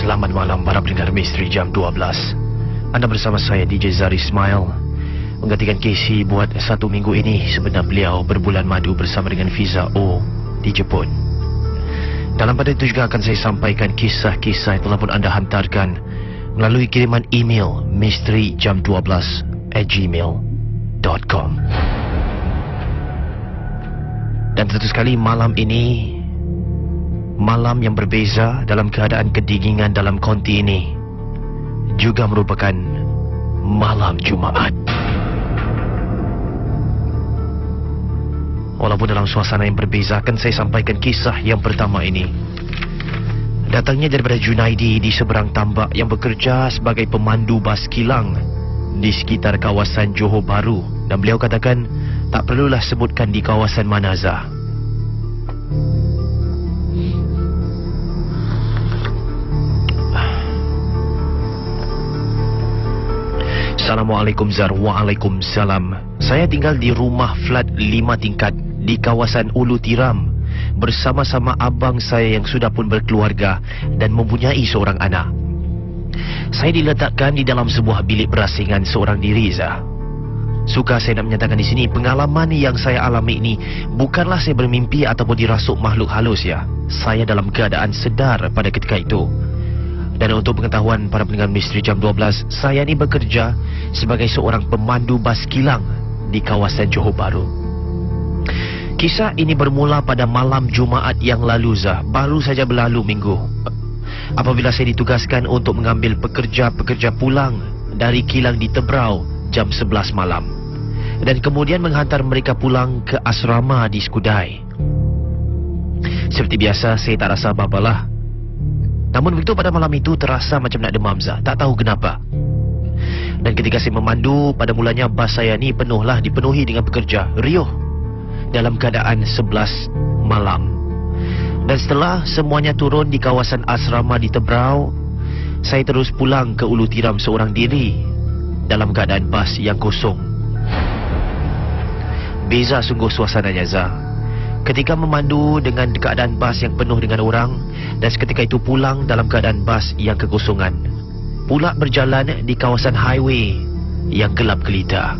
Selamat malam para pendengar Misteri Jam 12. Anda bersama saya DJ Zari Ismail, menggantikan Casey buat 1 minggu ini sebenarnya beliau berbulan madu bersama dengan Fiza O di Jepun. Dalam pada itu juga akan saya sampaikan kisah-kisah yang telah pun anda hantarkan melalui kiriman email misterijam12@gmail.com. Dan tentu sekali malam ini malam yang berbeza dalam keadaan kedinginan dalam konti ini juga merupakan malam Jumaat. Walaupun dalam suasana yang berbeza, akan saya sampaikan kisah yang pertama ini. Datangnya daripada Junaidi di seberang tambak yang bekerja sebagai pemandu bas kilang di sekitar kawasan Johor Bahru. Dan beliau katakan tak perlulah sebutkan di kawasan mana, Zah. Assalamualaikum Zar. Waalaikumsalam. Saya tinggal di rumah flat 5 tingkat di kawasan Ulu Tiram bersama-sama abang saya yang sudah pun berkeluarga dan mempunyai seorang anak. Saya diletakkan di dalam sebuah bilik berasingan seorang diri, Zah. Suka saya nak menyatakan di sini, pengalaman yang saya alami ini bukanlah saya bermimpi ataupun dirasuk makhluk halus, ya. Saya dalam keadaan sedar pada ketika itu. Dan untuk pengetahuan para pendengar Misteri Jam 12, saya ni bekerja sebagai seorang pemandu bas kilang di kawasan Johor Bahru. Kisah ini bermula pada malam Jumaat yang lalu, Zah. Baru saja berlalu minggu, apabila saya ditugaskan untuk mengambil pekerja-pekerja pulang dari kilang di Tebrau jam 11 malam dan kemudian menghantar mereka pulang ke asrama di Skudai. Seperti biasa, saya tak rasa apa-apalah. Namun begitu pada malam itu terasa macam nak demam, Zah. Tak tahu kenapa. Dan ketika saya memandu, pada mulanya bas saya ni dipenuhi dengan pekerja, riuh dalam keadaan 11 malam. Dan setelah semuanya turun di kawasan asrama di Tebrau, saya terus pulang ke Ulu Tiram seorang diri dalam keadaan bas yang kosong. Beza sungguh suasananya, Zah. Ketika memandu dengan keadaan bas yang penuh dengan orang, dan seketika itu pulang dalam keadaan bas yang kekosongan. Pula berjalan di kawasan highway yang gelap gelita.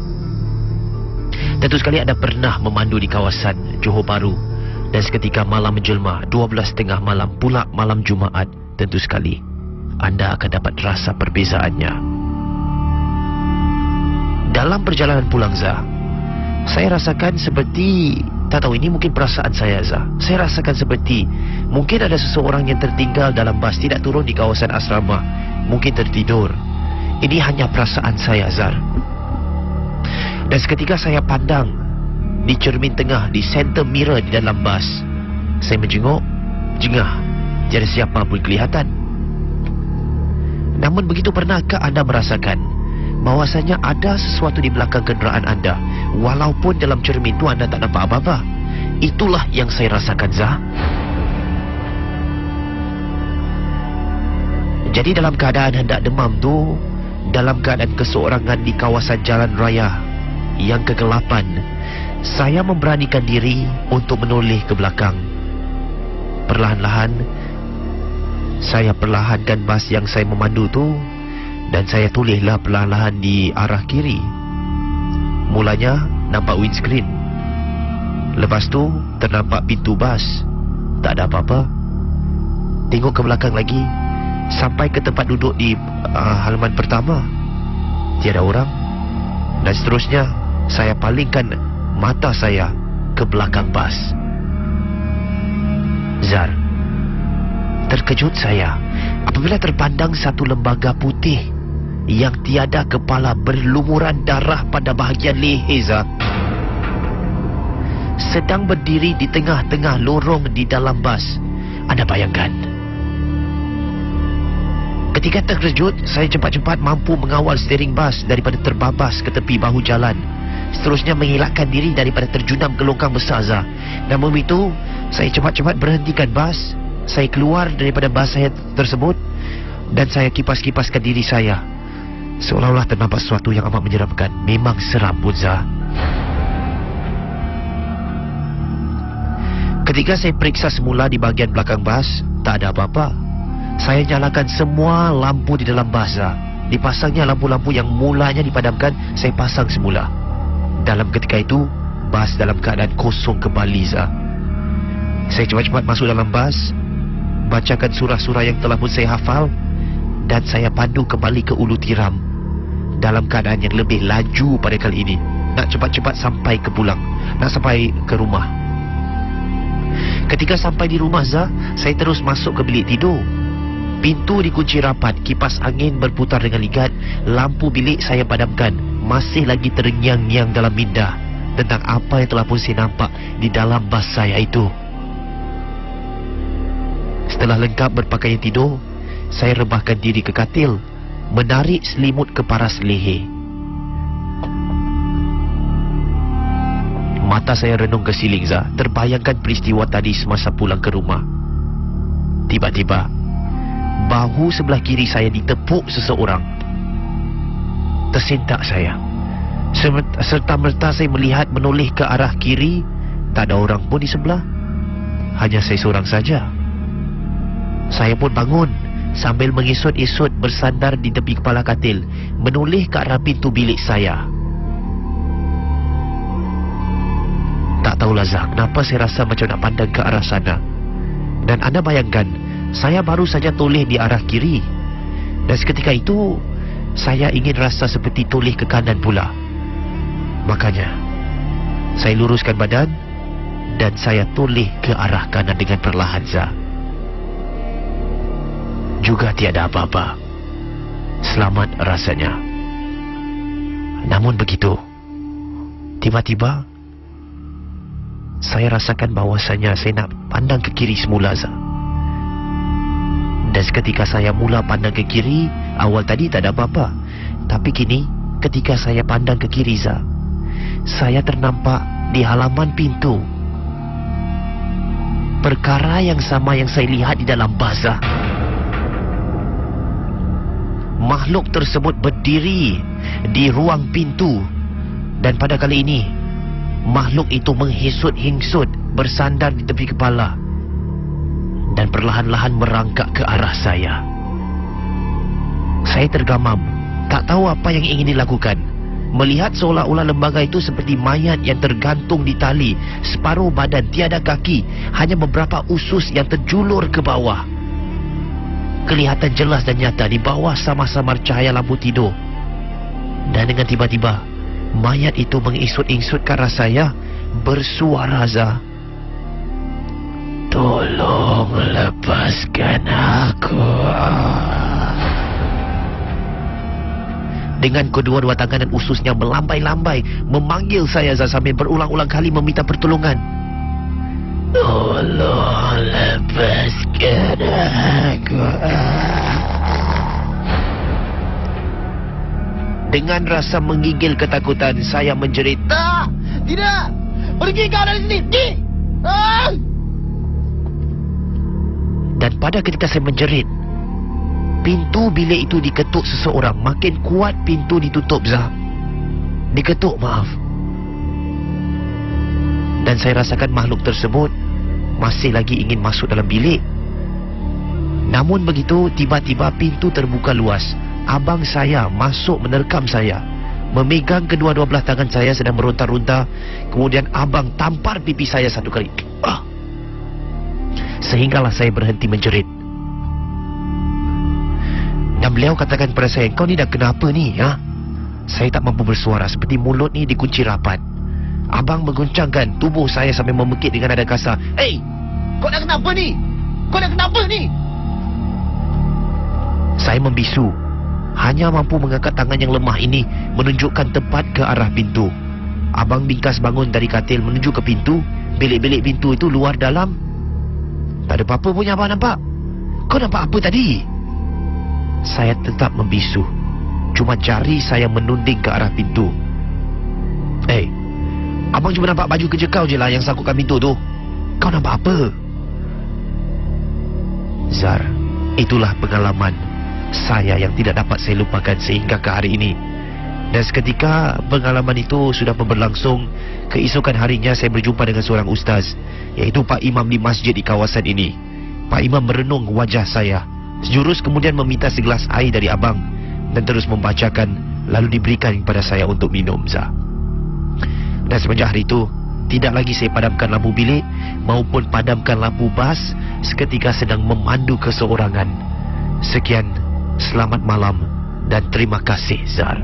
Tentu sekali anda pernah memandu di kawasan Johor Bahru, dan seketika malam menjelma 12:30 malam, pula malam Jumaat, tentu sekali anda akan dapat rasa perbezaannya. Dalam perjalanan pulang, Zah, saya rasakan seperti, tak tahu, ini mungkin perasaan saya, Zah. Saya rasakan seperti mungkin ada seseorang yang tertinggal dalam bas, tidak turun di kawasan asrama, mungkin tertidur. Ini hanya perasaan saya, Zah. Dan seketika saya pandang di cermin tengah, di center mirror di dalam bas. Saya menjenguk, jengah, tiada siapa pun kelihatan. Namun begitu, pernahkah anda merasakan bahawasanya ada sesuatu di belakang kenderaan anda, walaupun dalam cermin itu anda tak nampak apa-apa? Itulah yang saya rasakan, Zah. Jadi dalam keadaan hendak demam tu, dalam keadaan keseorangan di kawasan jalan raya yang kegelapan, saya memberanikan diri untuk menoleh ke belakang. Perlahan-lahan saya perlahankan bas yang saya memandu tu, dan saya tolehlah perlahan-lahan di arah kiri. Mulanya nampak windscreen, lepas tu ternampak pintu bas, tak ada apa-apa. Tengok ke belakang lagi, sampai ke tempat duduk di halaman pertama, tiada orang. Dan seterusnya saya palingkan mata saya ke belakang bas. Zar, terkejut saya apabila terpandang satu lembaga putih yang tiada kepala berlumuran darah pada bahagian leher, Zah, sedang berdiri di tengah-tengah lorong di dalam bas. Anda bayangkan. Ketika terkejut, saya cepat-cepat mampu mengawal steering bas daripada terbabas ke tepi bahu jalan. Seterusnya mengelakkan diri daripada terjunam ke longkang besar, Zah. Namun itu, saya cepat-cepat berhentikan bas. Saya keluar daripada bas saya tersebut dan saya kipas-kipaskan diri saya. Seolah-olah ternampak sesuatu yang amat menyeramkan. Memang seram pun, Zah. Ketika saya periksa semula di bahagian belakang bas, tak ada apa-apa. Saya nyalakan semua lampu di dalam bas, Zah. Dipasangnya lampu-lampu yang mulanya dipadamkan, saya pasang semula. Dalam ketika itu, bas dalam keadaan kosong kembali, Zah. Saya cepat-cepat masuk dalam bas, bacakan surah-surah yang telah pun saya hafal, dan saya pandu kembali ke Ulu Tiram dalam keadaan yang lebih laju pada kali ini. Nak cepat-cepat sampai ke pulang, nak sampai ke rumah. Ketika sampai di rumah, Zah, saya terus masuk ke bilik tidur. Pintu dikunci rapat, kipas angin berputar dengan ligat, lampu bilik saya padamkan. Masih lagi terngiang-ngiang dalam minda tentang apa yang telah pun saya nampak di dalam bas saya itu. Setelah lengkap berpakaian tidur, saya rebahkan diri ke katil, menarik selimut ke paras leher. Mata saya renung ke siling, Zah. Terbayangkan peristiwa tadi semasa pulang ke rumah. Tiba-tiba, bahu sebelah kiri saya ditepuk seseorang. Tersentak saya. Serta-merta saya melihat menoleh ke arah kiri. Tak ada orang pun di sebelah. Hanya saya seorang saja. Saya pun bangun sambil mengisut-isut bersandar di tepi kepala katil, menoleh ke arah pintu bilik saya. Tak tahulah, Zah, kenapa saya rasa macam nak pandang ke arah sana. Dan anda bayangkan, saya baru saja toleh di arah kiri. Dan seketika itu, saya ingin rasa seperti toleh ke kanan pula. Makanya, saya luruskan badan dan saya toleh ke arah kanan dengan perlahan, Zah. Juga tiada apa-apa. Selamat rasanya. Namun begitu, tiba-tiba saya rasakan bahawasanya saya nak pandang ke kiri semula, Zah. Dan seketika saya mula pandang ke kiri, awal tadi tak ada apa-apa. Tapi kini, ketika saya pandang ke kiri, Zah, saya ternampak di halaman pintu perkara yang sama yang saya lihat di dalam bas, Zah. Makhluk tersebut berdiri di ruang pintu. Dan pada kali ini, makhluk itu menghisut-hingsut bersandar di tepi kepala dan perlahan-lahan merangkak ke arah saya. Saya tergamam, tak tahu apa yang ingin dilakukan. Melihat seolah-olah lembaga itu seperti mayat yang tergantung di tali, separuh badan tiada kaki, hanya beberapa usus yang terjulur ke bawah. Kelihatan jelas dan nyata di bawah samar-samar cahaya lampu tidur. Dan dengan tiba-tiba, mayat itu mengisut-isut ke arah saya, bersuara, Zah, "Tolong lepaskan aku." Dengan kedua-dua tangan dan ususnya melambai-lambai, memanggil saya, Zah, sambil berulang-ulang kali meminta pertolongan. "Tolong lepaskan aku." Dengan rasa menggigil ketakutan, saya menjerit, "Tak! Tidak! Pergi kau dari sini! Pergi! Ah!" Dan pada ketika saya menjerit, pintu bilik itu diketuk seseorang. Makin kuat pintu ditutup, Zah. Diketuk, maaf. Dan saya rasakan makhluk tersebut masih lagi ingin masuk dalam bilik. Namun begitu, tiba-tiba pintu terbuka luas. Abang saya masuk menerkam saya, memegang kedua-dua belah tangan saya sedang meronta-ronta. Kemudian abang tampar pipi saya satu kali. Sehinggalah saya berhenti menjerit. Dan beliau katakan kepada saya, "Kau ni dah kenapa ni, ha?" Saya tak mampu bersuara, seperti mulut ni dikunci rapat. Abang mengguncangkan tubuh saya sambil memekik dengan nada kasar, "Hei, kau dah kenapa ni? Kau dah kenapa ni?" Saya membisu, hanya mampu mengangkat tangan yang lemah ini menunjukkan tepat ke arah pintu. Abang bingkas bangun dari katil menuju ke pintu. Bilik-bilik pintu itu luar dalam, tak ada apa-apa punya abang nampak. "Kau nampak apa tadi?" Saya tetap membisu. Cuma jari saya menunding ke arah pintu. "Hei, abang cuma nampak baju kerja kau je lah yang sangkutkan pintu tu. Kau nampak apa?" Zar, itulah pengalaman saya yang tidak dapat saya lupakan sehingga ke hari ini. Dan seketika pengalaman itu sudah berlangsung, keesokan harinya saya berjumpa dengan seorang ustaz, iaitu Pak Imam di masjid di kawasan ini. Pak Imam merenung wajah saya, Jurus kemudian meminta segelas air dari abang dan terus membacakan, lalu diberikan kepada saya untuk minum, Zah. Dan semenjak hari itu, tidak lagi saya padamkan lampu bilik maupun padamkan lampu bas seketika sedang memandu keseorangan. Sekian, selamat malam dan terima kasih, Zar.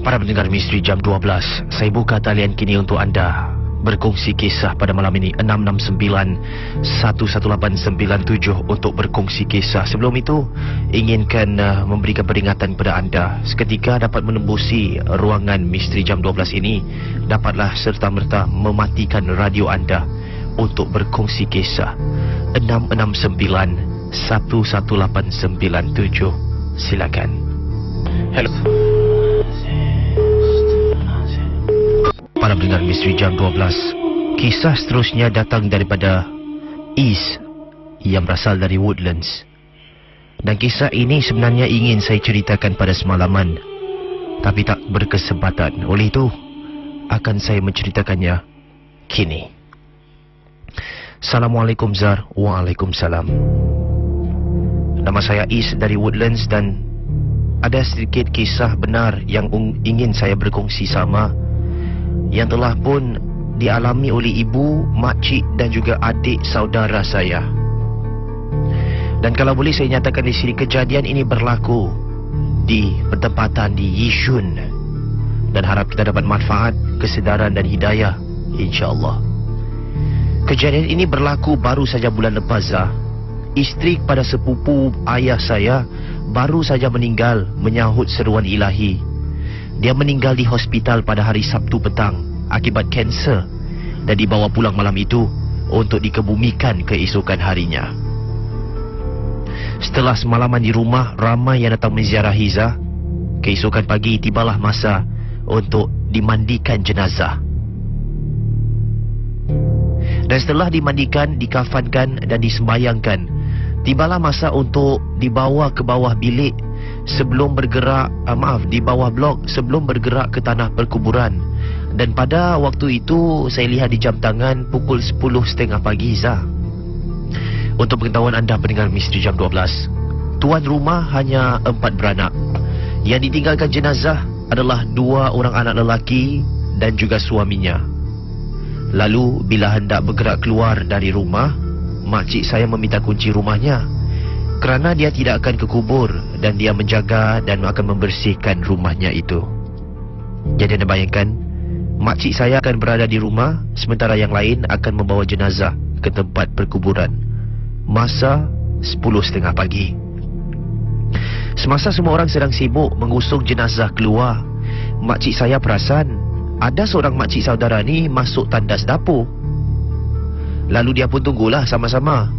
Para pendengar Misteri Jam 12, saya buka talian kini untuk anda berkongsi kisah pada malam ini. 669-11897 untuk berkongsi kisah. Sebelum itu, inginkan memberikan peringatan kepada anda. Seketika dapat menembusi ruangan Misteri Jam 12 ini, dapatlah serta-merta mematikan radio anda untuk berkongsi kisah. 669-11897. Silakan. Hello. Para pendengar Misteri Jam 12, kisah seterusnya datang daripada Is yang berasal dari Woodlands. Dan kisah ini sebenarnya ingin saya ceritakan pada semalaman, tapi tak berkesempatan. Oleh itu, akan saya menceritakannya kini. Assalamualaikum, Zar. Waalaikumsalam. Nama saya Is dari Woodlands dan ada sedikit kisah benar yang ingin saya berkongsi sama, yang telah pun dialami oleh ibu, makcik dan juga adik saudara saya. Dan kalau boleh saya nyatakan di sini, kejadian ini berlaku di pertempatan di Yishun, dan harap kita dapat manfaat, kesedaran dan hidayah, insya-Allah. Kejadian ini berlaku baru saja bulan lepas. Isteri kepada sepupu ayah saya baru saja meninggal menyahut seruan ilahi. Dia meninggal di hospital pada hari Sabtu petang akibat kanser dan dibawa pulang malam itu untuk dikebumikan keesokan harinya. Setelah semalaman di rumah, ramai yang datang menziarahi Zah. Keesokan pagi tibalah masa untuk dimandikan jenazah. Dan setelah dimandikan, dikafankan dan disembayangkan, tibalah masa untuk dibawa ke bawah bilik sebelum bergerak, di bawah blok sebelum bergerak ke tanah perkuburan. Dan pada waktu itu saya lihat di jam tangan pukul 10.30 pagi, Zah. Untuk pengetahuan anda pendengar Misteri Jam 12, tuan rumah hanya 4 beranak. Yang ditinggalkan jenazah adalah 2 orang anak lelaki dan juga suaminya. Lalu bila hendak bergerak keluar dari rumah, makcik saya meminta kunci rumahnya kerana dia tidak akan ke kubur dan dia menjaga dan akan membersihkan rumahnya itu. Jadi anda bayangkan, makcik saya akan berada di rumah sementara yang lain akan membawa jenazah ke tempat perkuburan. Masa 10.30 pagi. Semasa semua orang sedang sibuk mengusung jenazah keluar, makcik saya perasan ada seorang makcik saudara ni masuk tandas dapur. Lalu dia pun tunggulah sama-sama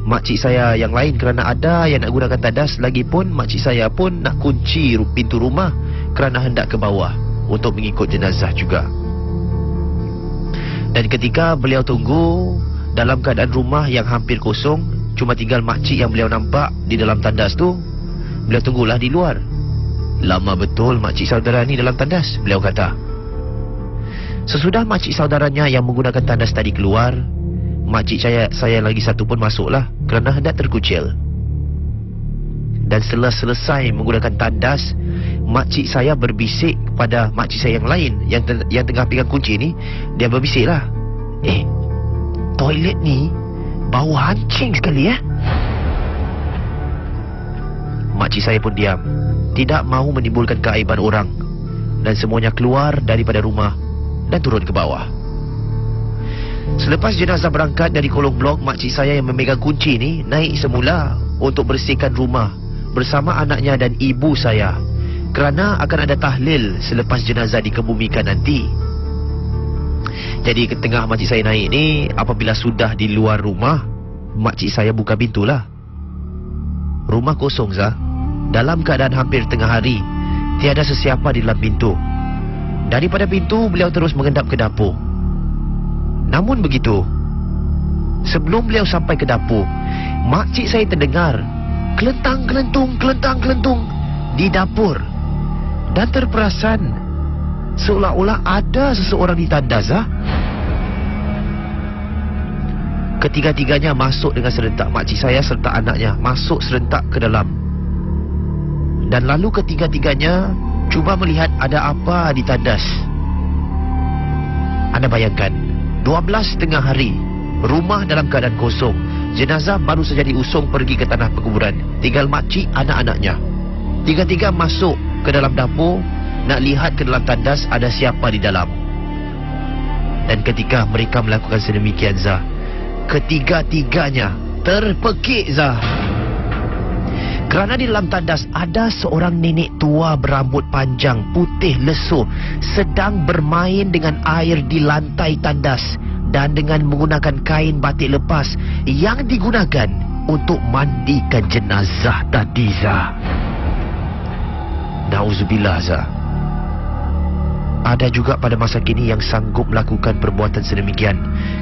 makcik saya yang lain kerana ada yang nak gunakan tandas. Lagipun makcik saya pun nak kunci pintu rumah kerana hendak ke bawah untuk mengikut jenazah juga. Dan ketika beliau tunggu dalam keadaan rumah yang hampir kosong, cuma tinggal makcik yang beliau nampak di dalam tandas tu, beliau tunggulah di luar. Lama betul makcik saudara ni dalam tandas, beliau kata. Sesudah makcik saudaranya yang menggunakan tandas tadi keluar, makcik saya lagi satu pun masuklah kerana hendak terkucil. Dan setelah selesai menggunakan tandas, makcik saya berbisik kepada makcik saya yang lain yang tengah pegang kunci ni. Dia berbisiklah, toilet ni bau hancing sekali ya. Makcik saya pun diam, tidak mahu menimbulkan keaiban orang, dan semuanya keluar daripada rumah dan turun ke bawah. Selepas jenazah berangkat dari kolong blok, makcik saya yang memegang kunci ni naik semula untuk bersihkan rumah bersama anaknya dan ibu saya kerana akan ada tahlil selepas jenazah dikebumikan nanti. Jadi ke tengah makcik saya naik ni, apabila sudah di luar rumah, makcik saya buka pintulah. Rumah kosong, Zah. Dalam keadaan hampir tengah hari, tiada sesiapa di dalam pintu. Daripada pintu, beliau terus mengendap ke dapur. Namun begitu, sebelum beliau sampai ke dapur, makcik saya terdengar kelentang-kelentung di dapur. Dan terperasan seolah-olah ada seseorang di tandas. Ketiga-tiganya masuk dengan serentak. Makcik saya serta anaknya masuk serentak ke dalam. Dan lalu ketiga-tiganya cuba melihat ada apa di tandas. Anda bayangkan, 12 hari, rumah dalam keadaan kosong. Jenazah baru saja diusung pergi ke tanah perkuburan. Tinggal makcik, anak-anaknya. Tiga-tiga masuk ke dalam dapur, nak lihat ke dalam tandas ada siapa di dalam. Dan ketika mereka melakukan sedemikian, Zah, ketiga-tiganya terpekik, Zah. Kerana di dalam tandas ada seorang nenek tua berambut panjang, putih lesu, sedang bermain dengan air di lantai tandas dan dengan menggunakan kain batik lepas yang digunakan untuk mandikan jenazah tadi, Zah. Nauzubillah, Zah. Ada juga pada masa kini yang sanggup melakukan perbuatan sedemikian.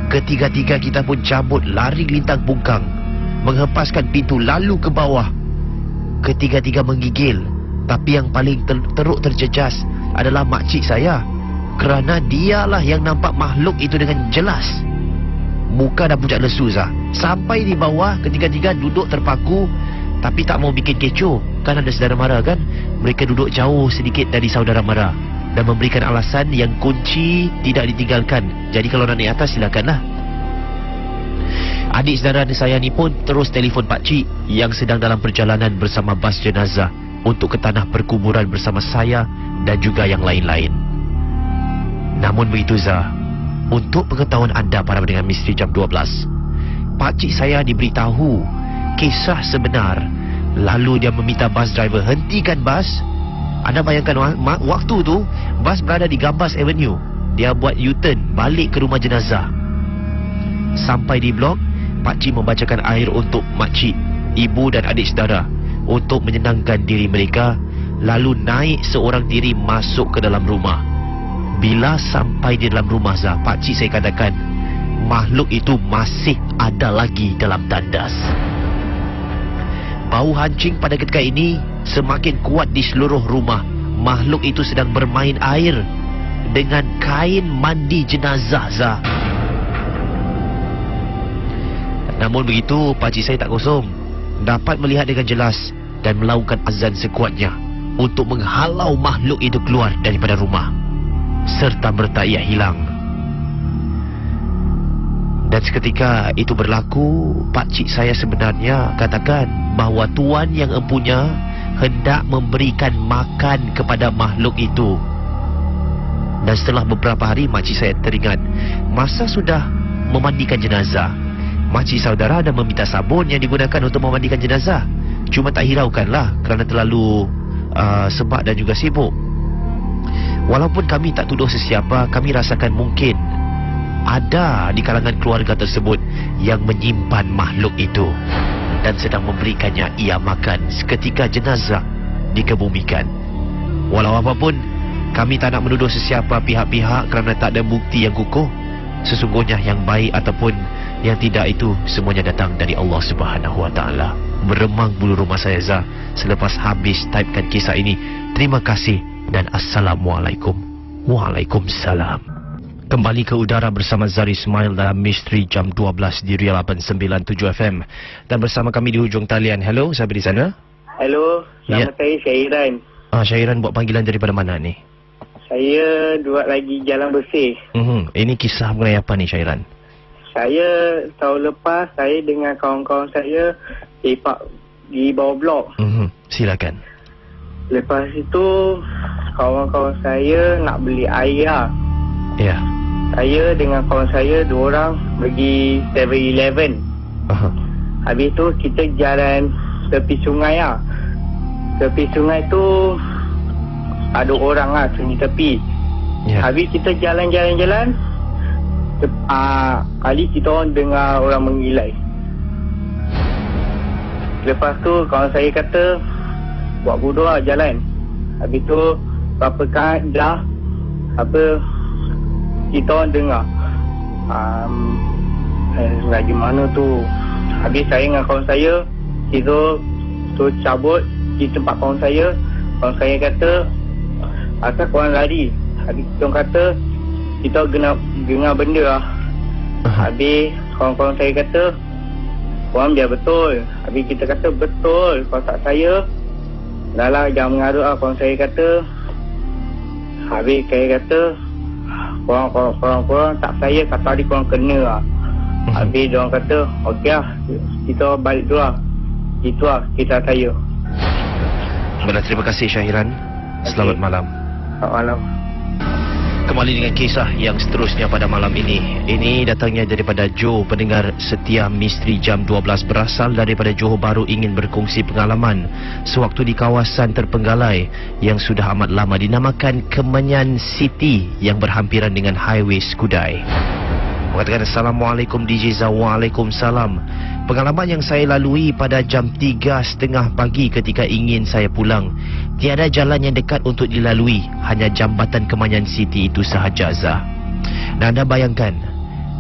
Ketiga-tiga kita pun cabut lari lintang pungkang, menghempaskan pintu lalu ke bawah. Ketiga-tiga menggigil. Tapi yang paling teruk terjejas adalah makcik saya, kerana dialah yang nampak makhluk itu dengan jelas. Muka dah pucat lesu, Zah. Sampai di bawah, ketiga-tiga duduk terpaku, tapi tak mau bikin kecoh. Kan ada saudara mara kan? Mereka duduk jauh sedikit dari saudara mara dan memberikan alasan yang kunci tidak ditinggalkan. Jadi kalau nak naik atas, silakanlah. Adik saudara saya ni pun terus telefon pakcik yang sedang dalam perjalanan bersama bas jenazah untuk ke tanah perkuburan bersama saya dan juga yang lain-lain. Namun begitu, Zah, untuk pengetahuan anda para pendengar Misteri Jam 12, pakcik saya diberitahu kisah sebenar. Lalu dia meminta bas driver hentikan bas. Anda bayangkan waktu tu bas berada di Gambas Avenue. Dia buat U-turn balik ke rumah jenazah. Sampai di blok, pakcik membacakan air untuk makcik, ibu dan adik saudara untuk menyenangkan diri mereka. Lalu naik seorang diri masuk ke dalam rumah. Bila sampai di dalam rumah, Zah, pakcik saya katakan makhluk itu masih ada lagi dalam tandas. Bau hancing pada ketika ini semakin kuat di seluruh rumah. Makhluk itu sedang bermain air dengan kain mandi jenazah, Zah. Namun begitu, pakcik saya tak kosong. Dapat melihat dengan jelas dan melakukan azan sekuatnya untuk menghalau makhluk itu keluar daripada rumah. Serta merta ia hilang. Dan seketika itu berlaku, pakcik saya sebenarnya katakan bahawa tuan yang empunya hendak memberikan makan kepada makhluk itu. Dan setelah beberapa hari, makcik saya teringat masa sudah memandikan jenazah, makcik saudara dah meminta sabun yang digunakan untuk memandikan jenazah. Cuma tak hiraukanlah kerana terlalu sebab dan juga sibuk. Walaupun kami tak tuduh sesiapa, kami rasakan mungkin ada di kalangan keluarga tersebut yang menyimpan makhluk itu dan sedang memberikannya ia makan seketika jenazah dikebumikan. Walau apapun, kami tak nak menuduh sesiapa pihak-pihak kerana tak ada bukti yang kukuh. Sesungguhnya yang baik ataupun yang tidak itu semuanya datang dari Allah Subhanahu Wa Taala. Beremang bulu rumah saya, Zah, selepas habis typekan kisah ini. Terima kasih dan Assalamualaikum. Waalaikumsalam. Kembali ke udara bersama Zari Ismail dalam Misteri Jam 12 di Ria 897 FM. Dan bersama kami di hujung talian. Hello, siapa di sana? Hello, nama saya Syairan. Syairan buat panggilan daripada mana ni? Saya buat lagi jalan bersih. Ini kisah mengenai apa ni, Syairan? Saya tahun lepas, saya dengan kawan-kawan saya lepak di bawah blok. Silakan. Lepas itu, kawan-kawan saya nak beli air lah. Ya. Saya dengan kawan saya, 2 orang pergi 7-Eleven. Habis tu kita jalan tepi sungai lah. Tepi sungai tu ada orang lah sunyi tepi. Habis kita jalan-jalan-jalan, kali kita orang dengar orang mengilai. Lepas tu kawan saya kata buat bodoh lah jalan. Habis tu berapa kan dah kita orang dengar lagi mana tu. Habis saya dengan kawan saya, kita tu cabut di tempat kawan saya. Kawan saya kata asal korang lari. Habis kita orang kata kita dengar benda lah. Habis kawan-kawan saya kata korang biar betul. Habis kita kata betul. Kalau tak saya, dah lah jangan mengarut lah, kawan saya kata. Habis saya kata korang tak saya, kata hari korang kena lah. Habis diorang kata okey lah, kita balik dulu lah. Itu lah kisah saya. Baiklah, terima kasih Syahiran. Selamat malam. Selamat malam. Kembali dengan kisah yang seterusnya pada malam ini. Ini datangnya daripada Joe, pendengar setia Misteri Jam 12, berasal daripada Johor Bahru, ingin berkongsi pengalaman sewaktu di kawasan terpenggalai yang sudah amat lama dinamakan Kemenyan City yang berhampiran dengan Highway Skudai. Mengatakan Assalamualaikum DJ Zah. Waalaikumsalam. Pengalaman yang saya lalui pada jam 3.30 pagi ketika ingin saya pulang. Tiada jalan yang dekat untuk dilalui, hanya jambatan Kemenyan City itu sahaja, Zah. Dan anda bayangkan,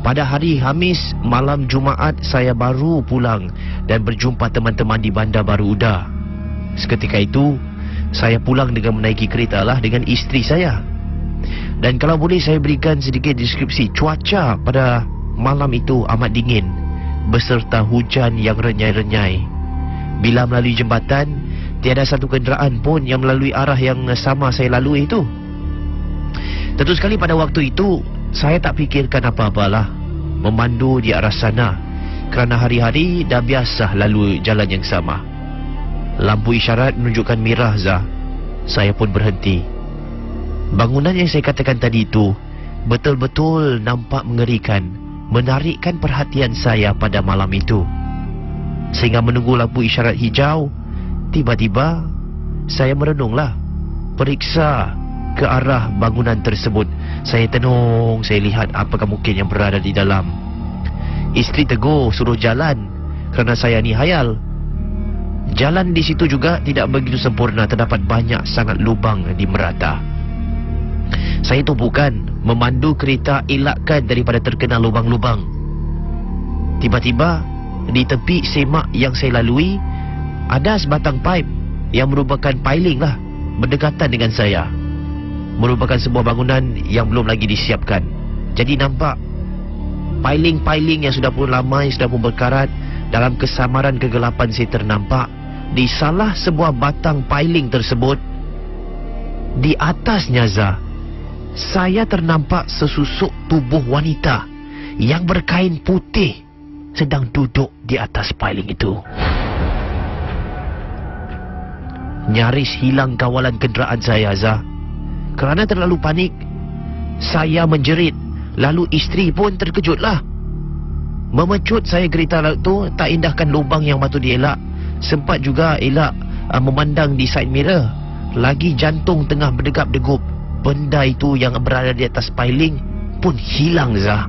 pada hari Khamis malam Jumaat saya baru pulang dan berjumpa teman-teman di Bandar Baru Uda. Seketika itu saya pulang dengan menaiki kereta lah dengan isteri saya. Dan kalau boleh saya berikan sedikit deskripsi. Cuaca pada malam itu amat dingin, beserta hujan yang renyai-renyai. Bila melalui jambatan, tiada satu kenderaan pun yang melalui arah yang sama saya lalui itu. Tentu sekali pada waktu itu saya tak fikirkan apa-apalah, memandu di arah sana, kerana hari-hari dah biasa lalu jalan yang sama. Lampu isyarat menunjukkan merah, Zah. Saya pun berhenti. Bangunan yang saya katakan tadi itu betul-betul nampak mengerikan, menarikkan perhatian saya pada malam itu. Sehingga menunggu lampu isyarat hijau, tiba-tiba saya merenunglah, periksa ke arah bangunan tersebut. Saya tenung, saya lihat apakah mungkin yang berada di dalam. Isteri tegur suruh jalan kerana saya ni hayal. Jalan di situ juga tidak begitu sempurna, terdapat banyak sangat lubang di merata. Saya tumpukan memandu kereta elakkan daripada terkena lubang-lubang. Tiba-tiba di tepi semak yang saya lalui ada sebatang paip yang merupakan piling lah, berdekatan dengan saya. Merupakan sebuah bangunan yang belum lagi disiapkan. Jadi nampak piling-piling yang sudah pun lama, yang sudah pun berkarat. Dalam kesamaran kegelapan saya ternampak di salah sebuah batang piling tersebut, di atasnya, Zah, saya ternampak sesusuk tubuh wanita yang berkain putih sedang duduk di atas piling itu. Nyaris hilang kawalan kenderaan saya, Zah. Kerana terlalu panik, saya menjerit. Lalu isteri pun terkejutlah. Memecut saya kereta itu, tak indahkan lubang yang patut dielak. Sempat juga elak memandang di side mirror. Lagi jantung tengah berdegap-degup. Benda itu yang berada di atas piling pun hilang, Zah.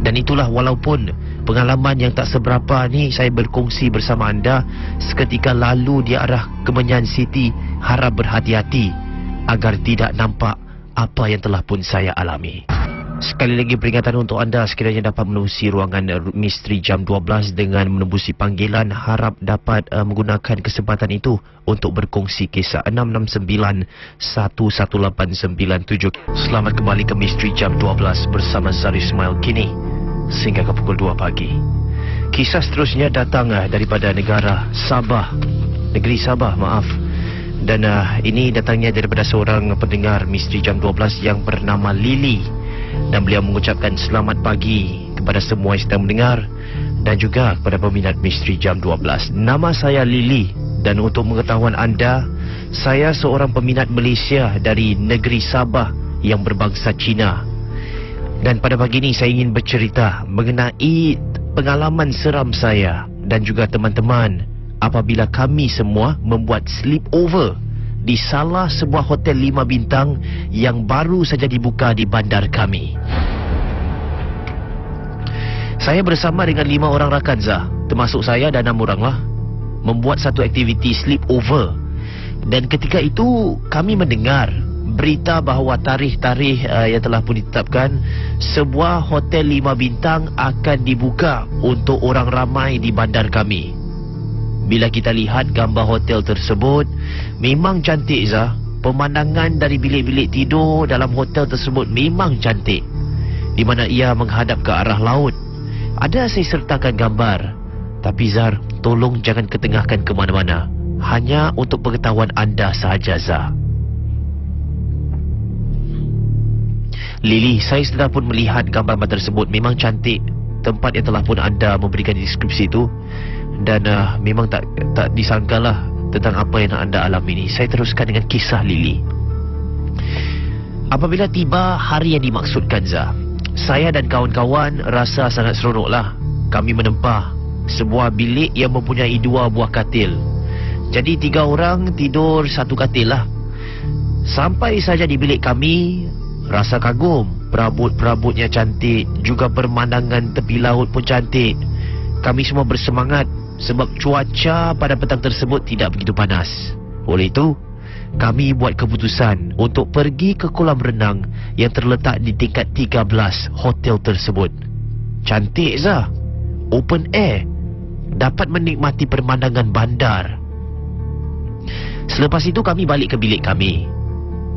Dan itulah, walaupun pengalaman yang tak seberapa ni saya berkongsi bersama anda seketika lalu di arah Kemenyan City, harap berhati-hati agar tidak nampak apa yang telah pun saya alami. Sekali lagi peringatan untuk anda sekiranya dapat menerusi ruangan Misteri Jam 12 dengan menembusi panggilan, harap dapat menggunakan kesempatan itu untuk berkongsi kisah. 669-11897. Selamat kembali ke Misteri Jam 12 bersama Zahir Ismail kini sehingga ke pukul 2 pagi. Kisah seterusnya datang daripada negara Sabah, negeri Sabah, maaf. Dan ini datangnya daripada seorang pendengar Misteri Jam 12 yang bernama Lily. Dan beliau mengucapkan selamat pagi kepada semua yang sedang mendengar dan juga kepada peminat Misteri Jam 12. Nama saya Lily dan untuk pengetahuan anda, saya seorang peminat Malaysia dari negeri Sabah yang berbangsa Cina. Dan pada pagi ini saya ingin bercerita mengenai pengalaman seram saya dan juga teman-teman apabila kami semua membuat sleepover di salah sebuah hotel 5 bintang yang baru saja dibuka di bandar kami. Saya bersama dengan 5 orang rakan, Zah, termasuk saya dan 6 orang lah, membuat satu aktiviti sleepover. Dan ketika itu kami mendengar berita bahawa tarikh-tarikh yang telah pun ditetapkan, sebuah hotel 5 bintang akan dibuka untuk orang ramai di bandar kami. Bila kita lihat gambar hotel tersebut, memang cantik, Zah. pemandangan dari bilik-bilik tidur dalam hotel tersebut memang cantik, di mana ia menghadap ke arah laut. Ada saya sertakan gambar. Tapi Zar, tolong jangan ketengahkan ke mana-mana. Hanya untuk pengetahuan anda sahaja, Zah. Lily, saya sudah pun melihat gambar tersebut. Memang cantik tempat yang telah pun anda memberikan deskripsi itu. Dan memang tak disangkalah tentang apa yang anda alami ini. Saya teruskan dengan kisah Lily. Apabila tiba hari yang dimaksudkan, Zah, saya dan kawan-kawan rasa sangat seronoklah. Kami menempah sebuah bilik yang mempunyai 2 buah katil. Jadi 3 orang tidur 1 katil lah. Sampai saja di bilik kami, rasa kagum. Perabot-perabotnya cantik, juga pemandangan tepi laut pun cantik. Kami semua bersemangat sebab cuaca pada petang tersebut tidak begitu panas. Oleh itu, kami buat keputusan untuk pergi ke kolam renang yang terletak di tingkat 13 hotel tersebut. Cantik, Zah. Open air. Dapat menikmati pemandangan bandar. Selepas itu kami balik ke bilik kami.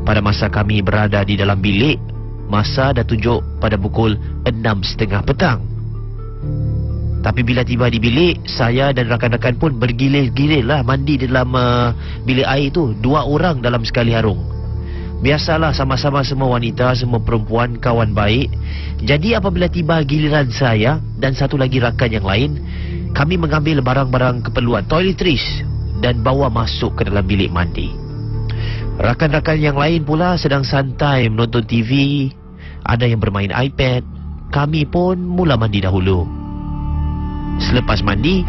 Pada masa kami berada di dalam bilik, masa dah tunjuk pada pukul 6.30 petang. Tapi bila tiba di bilik, saya dan rakan-rakan pun bergilir-gilir lah mandi dalam bilik air itu. 2 orang dalam sekali harung. Biasalah, sama-sama semua wanita, semua perempuan, kawan baik. Jadi apabila tiba giliran saya dan satu lagi rakan yang lain, kami mengambil barang-barang keperluan toiletries dan bawa masuk ke dalam bilik mandi. Rakan-rakan yang lain pula sedang santai menonton TV. Ada yang bermain iPad. Kami pun mula mandi dahulu. Selepas mandi,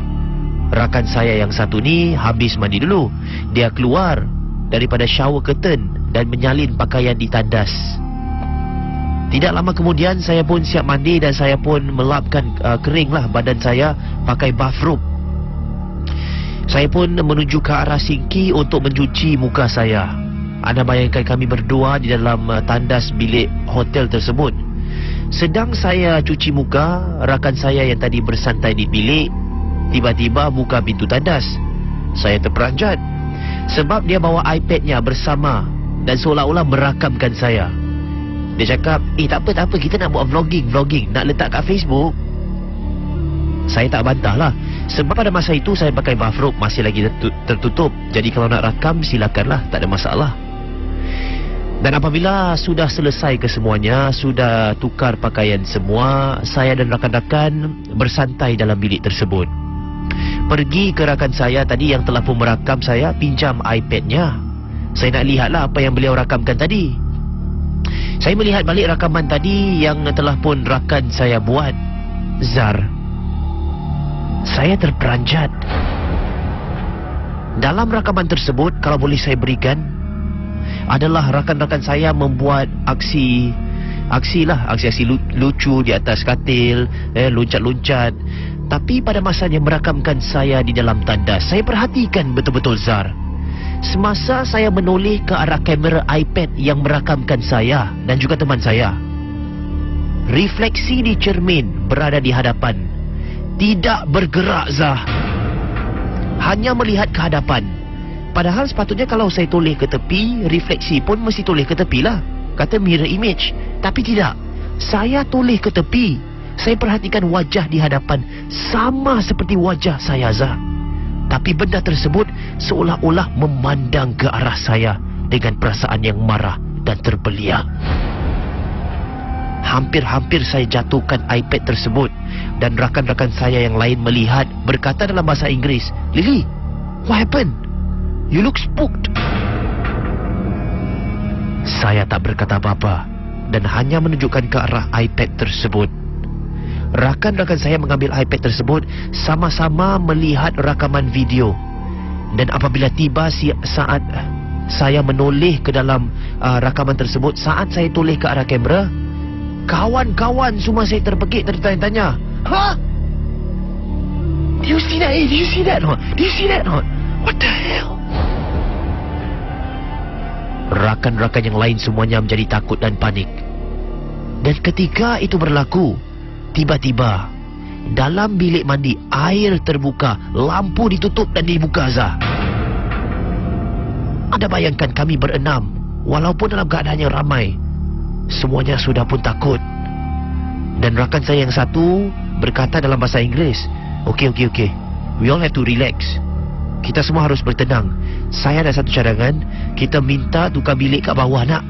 rakan saya yang satu ni habis mandi dulu. Dia keluar daripada shower curtain dan menyalin pakaian di tandas. Tidak lama kemudian saya pun siap mandi dan saya pun melapkan keringlah badan saya pakai bathrobe. Saya pun menuju ke arah sinki untuk mencuci muka saya. Anda bayangkan kami berdua di dalam tandas bilik hotel tersebut. Sedang saya cuci muka, rakan saya yang tadi bersantai di bilik tiba-tiba buka pintu tandas. Saya terperanjat sebab dia bawa iPad-nya bersama dan seolah-olah merakamkan saya. Dia cakap, tak apa, kita nak buat vlogging, nak letak kat Facebook. Saya tak bantah lah, sebab pada masa itu saya pakai bathrobe masih lagi tertutup. Jadi kalau nak rakam silakanlah, tak ada masalah. Dan apabila sudah selesai kesemuanya, sudah tukar pakaian semua, saya dan rakan-rakan bersantai dalam bilik tersebut. Pergi ke rakan saya tadi yang telah pun merakam saya, pinjam iPad-nya. Saya nak lihatlah apa yang beliau rakamkan tadi. Saya melihat balik rakaman tadi yang telah pun rakan saya buat. Zar, saya terperanjat. Dalam rakaman tersebut, kalau boleh saya berikan, adalah rakan-rakan saya membuat aksi lucu di atas katil, loncat-loncat. Tapi pada masanya merakamkan saya di dalam tandas, saya perhatikan betul-betul, Zar. Semasa saya menoleh ke arah kamera iPad yang merakamkan saya dan juga teman saya, refleksi di cermin berada di hadapan tidak bergerak, Zah. Hanya melihat ke hadapan. Padahal sepatutnya kalau saya toleh ke tepi, refleksi pun mesti toleh ke tepi lah, kata mirror image. Tapi tidak. Saya toleh ke tepi. Saya perhatikan wajah di hadapan sama seperti wajah saya, Zah. Tapi benda tersebut seolah-olah memandang ke arah saya dengan perasaan yang marah dan terbeliak. Hampir-hampir saya jatuhkan iPad tersebut. Dan rakan-rakan saya yang lain melihat, berkata dalam bahasa Inggeris, "Lily, what happened? You look spooked." Saya tak berkata apa-apa dan hanya menunjukkan ke arah iPad tersebut. Rakan-rakan saya mengambil iPad tersebut, sama-sama melihat rakaman video. Dan apabila tiba saat saya menoleh ke dalam rakaman tersebut, saat saya toleh ke arah kamera, kawan-kawan semua saya terbegit, tertanya-tanya, "Huh? Do you see that? Do you see that not? Do you see that not? What the hell?" Rakan-rakan yang lain semuanya menjadi takut dan panik. Dan ketika itu berlaku, tiba-tiba dalam bilik mandi air terbuka, lampu ditutup dan dibuka, Zah. Anda bayangkan kami berenam, walaupun dalam keadaan yang ramai, semuanya sudah pun takut. Dan rakan saya yang satu berkata dalam bahasa Inggeris, Okey, we all have to relax. Kita semua harus bertenang. Saya ada satu cadangan, kita minta tukar bilik kat bawah nak.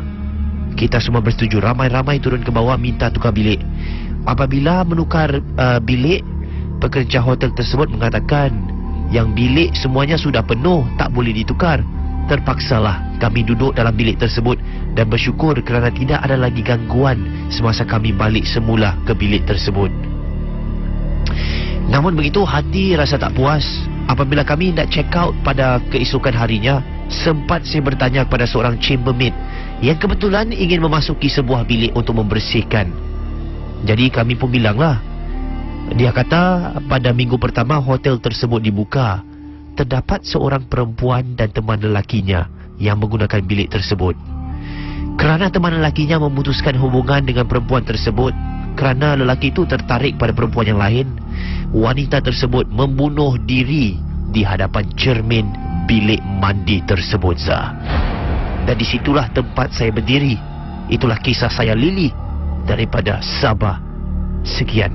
Kita semua bersetuju, ramai-ramai turun ke bawah minta tukar bilik. Apabila menukar bilik, pekerja hotel tersebut mengatakan yang bilik semuanya sudah penuh, tak boleh ditukar. Terpaksalah kami duduk dalam bilik tersebut dan bersyukur kerana tidak ada lagi gangguan semasa kami balik semula ke bilik tersebut. Namun begitu, hati rasa tak puas. Apabila kami hendak check out pada keesokan harinya, sempat saya bertanya kepada seorang chambermaid yang kebetulan ingin memasuki sebuah bilik untuk membersihkan. Jadi kami pun bilanglah. Dia kata pada minggu pertama hotel tersebut dibuka, terdapat seorang perempuan dan teman lelakinya yang menggunakan bilik tersebut. Kerana teman lelakinya memutuskan hubungan dengan perempuan tersebut, kerana lelaki itu tertarik pada perempuan yang lain, wanita tersebut membunuh diri di hadapan cermin bilik mandi tersebut, Zah. Dan disitulah tempat saya berdiri. Itulah kisah saya, Lily, daripada Sabah. Sekian,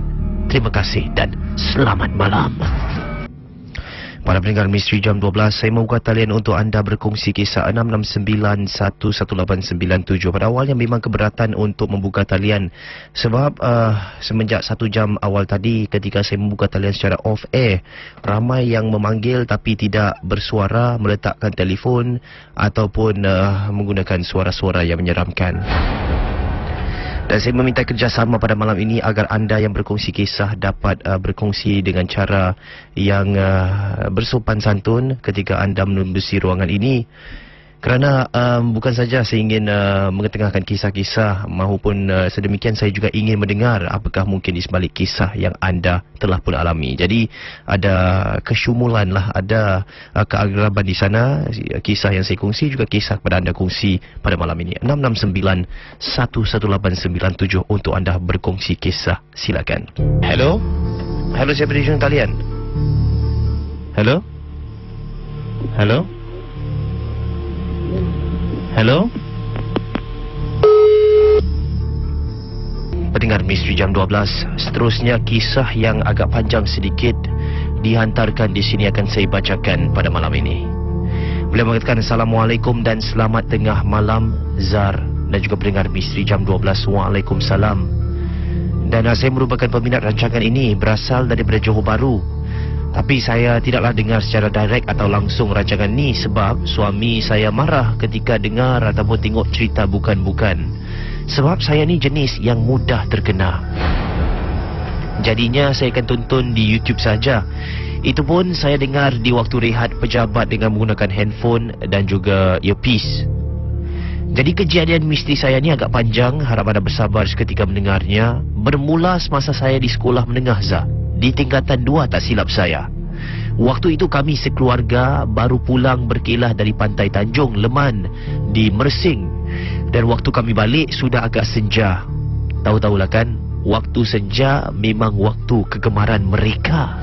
terima kasih dan selamat malam. Para pendengar Misteri Jam 12, saya membuka talian untuk anda berkongsi kisah 669-11897. Pada awalnya memang keberatan untuk membuka talian sebab semenjak 1 jam awal tadi ketika saya membuka talian secara off air, ramai yang memanggil tapi tidak bersuara, meletakkan telefon ataupun menggunakan suara-suara yang menyeramkan. Dan saya meminta kerjasama pada malam ini agar anda yang berkongsi kisah dapat berkongsi dengan cara yang bersopan santun ketika anda menembusi ruangan ini. Kerana bukan saja saya ingin mengetengahkan kisah-kisah, maupun sedemikian saya juga ingin mendengar apakah mungkin di sebalik kisah yang anda telah pun alami. Jadi ada kesyumulan lah, ada keagraban di sana. Kisah yang saya kongsi juga kisah kepada anda kongsi pada malam ini. 669-11897 untuk anda berkongsi kisah. Silakan. Hello? Hello, siapa di ujung talian? Hello? Hello? Hello? Pendengar Misteri Jam 12, seterusnya kisah yang agak panjang sedikit dihantarkan di sini akan saya bacakan pada malam ini. Beliau mengatakan, Assalamualaikum dan selamat tengah malam Zar dan juga pendengar Misteri Jam 12. Waalaikumsalam. Dan saya merupakan peminat rancangan ini, berasal daripada Johor Bahru. Tapi saya tidaklah dengar secara direct atau langsung rancangan ni sebab suami saya marah ketika dengar ataupun tengok cerita bukan-bukan. Sebab saya ni jenis yang mudah terkena. Jadinya saya akan tonton di YouTube saja. Itu pun saya dengar di waktu rehat pejabat dengan menggunakan handphone dan juga earpiece. Jadi kejadian misteri saya ni agak panjang, harap anda bersabar seketika mendengarnya. Bermula semasa saya di sekolah menengah, Zah, di tingkatan 2 tak silap saya. Waktu itu kami sekeluarga baru pulang berkelah dari pantai Tanjung Leman di Mersing. Dan waktu kami balik sudah agak senja. Tahu-tahulah kan, waktu senja memang waktu kegemaran mereka.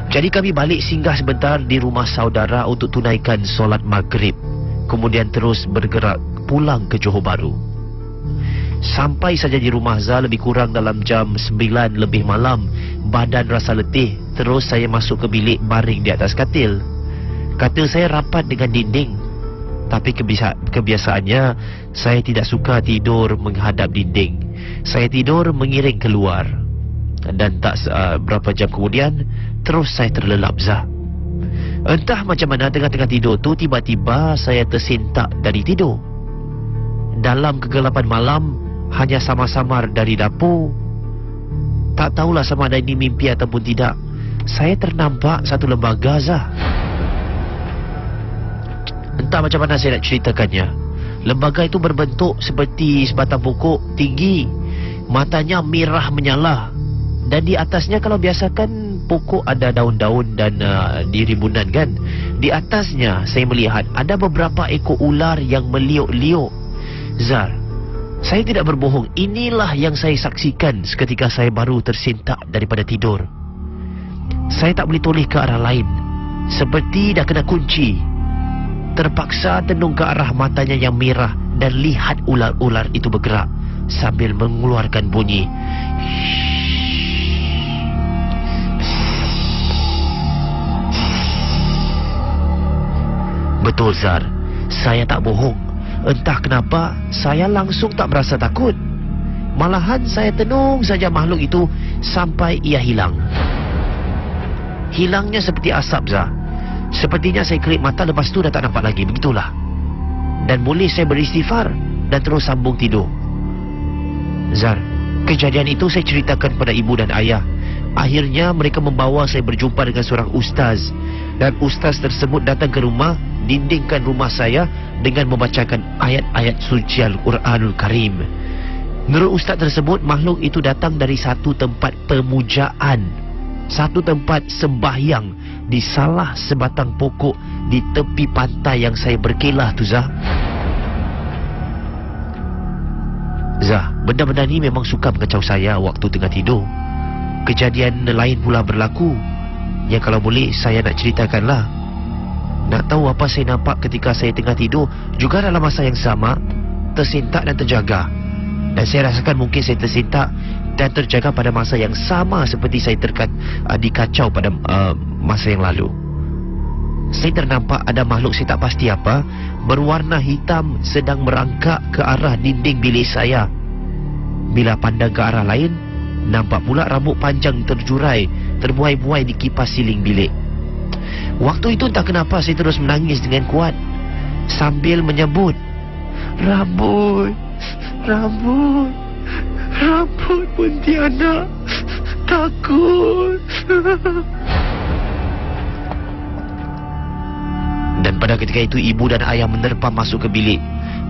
Jadi kami balik singgah sebentar di rumah saudara untuk tunaikan solat maghrib. Kemudian terus bergerak pulang ke Johor Bahru. Sampai saja di rumah Zah lebih kurang dalam jam 9 lebih malam. Badan rasa letih. Terus saya masuk ke bilik baring di atas katil. Katil saya rapat dengan dinding. Tapi kebiasaannya saya tidak suka tidur menghadap dinding. Saya tidur mengiring keluar. Dan tak berapa jam kemudian terus saya terlelap, Zah. Entah macam mana tengah-tengah tidur tu tiba-tiba saya tersentak dari tidur. Dalam kegelapan malam, hanya samar-samar dari dapur. Tak tahulah sama ada ini mimpi ataupun tidak, saya ternampak satu lembaga, Zah. Entah macam mana saya nak ceritakannya. Lembaga itu berbentuk seperti sebatang pokok tinggi. Matanya merah menyala. Dan di atasnya, kalau biasa kan pokok ada daun-daun dan di rimbunan kan. Di atasnya saya melihat ada beberapa ekor ular yang meliuk-liuk. Zar, saya tidak berbohong, inilah yang saya saksikan seketika saya baru tersentak daripada tidur. Saya tak boleh toleh ke arah lain, seperti dah kena kunci. terpaksa tenung ke arah matanya yang merah dan lihat ular-ular itu bergerak sambil mengeluarkan bunyi. Betul Zar, saya tak bohong. Entah kenapa saya langsung tak merasa takut. Malahan saya tenung saja makhluk itu sampai ia hilang. Hilangnya seperti asap Zar. Sepertinya saya kelip mata, lepas tu dah tak nampak lagi. Begitulah. Dan boleh saya beristighfar dan terus sambung tidur. Zar, kejadian itu saya ceritakan kepada ibu dan ayah. Akhirnya mereka membawa saya berjumpa dengan seorang ustaz. Dan ustaz tersebut datang ke rumah, dindingkan rumah saya dengan membacakan ayat-ayat suci Al-Quranul Karim. Menurut ustaz tersebut, makhluk itu datang dari satu tempat pemujaan, satu tempat sembahyang di salah sebatang pokok di tepi pantai yang saya berkelah tu Zah. Zah, benda-benda ni memang suka mengacau saya waktu tengah tidur. Kejadian lain pula berlaku yang kalau boleh saya nak ceritakanlah. Nak tahu apa saya nampak ketika saya tengah tidur juga dalam masa yang sama, tersentak dan terjaga. Dan saya rasakan mungkin saya tersentak dan terjaga pada masa yang sama seperti saya dikacau pada masa yang lalu. Saya ternampak ada makhluk saya tak pasti apa, berwarna hitam sedang merangkak ke arah dinding bilik saya. Bila pandang ke arah lain, nampak pula rambut panjang terjurai, terbuai-buai di kipas siling bilik. Waktu itu entah kenapa saya terus menangis dengan kuat sambil menyebut, "Rambut, rambut, rambut Pontianak, takut." Dan pada ketika itu ibu dan ayah menerpam masuk ke bilik,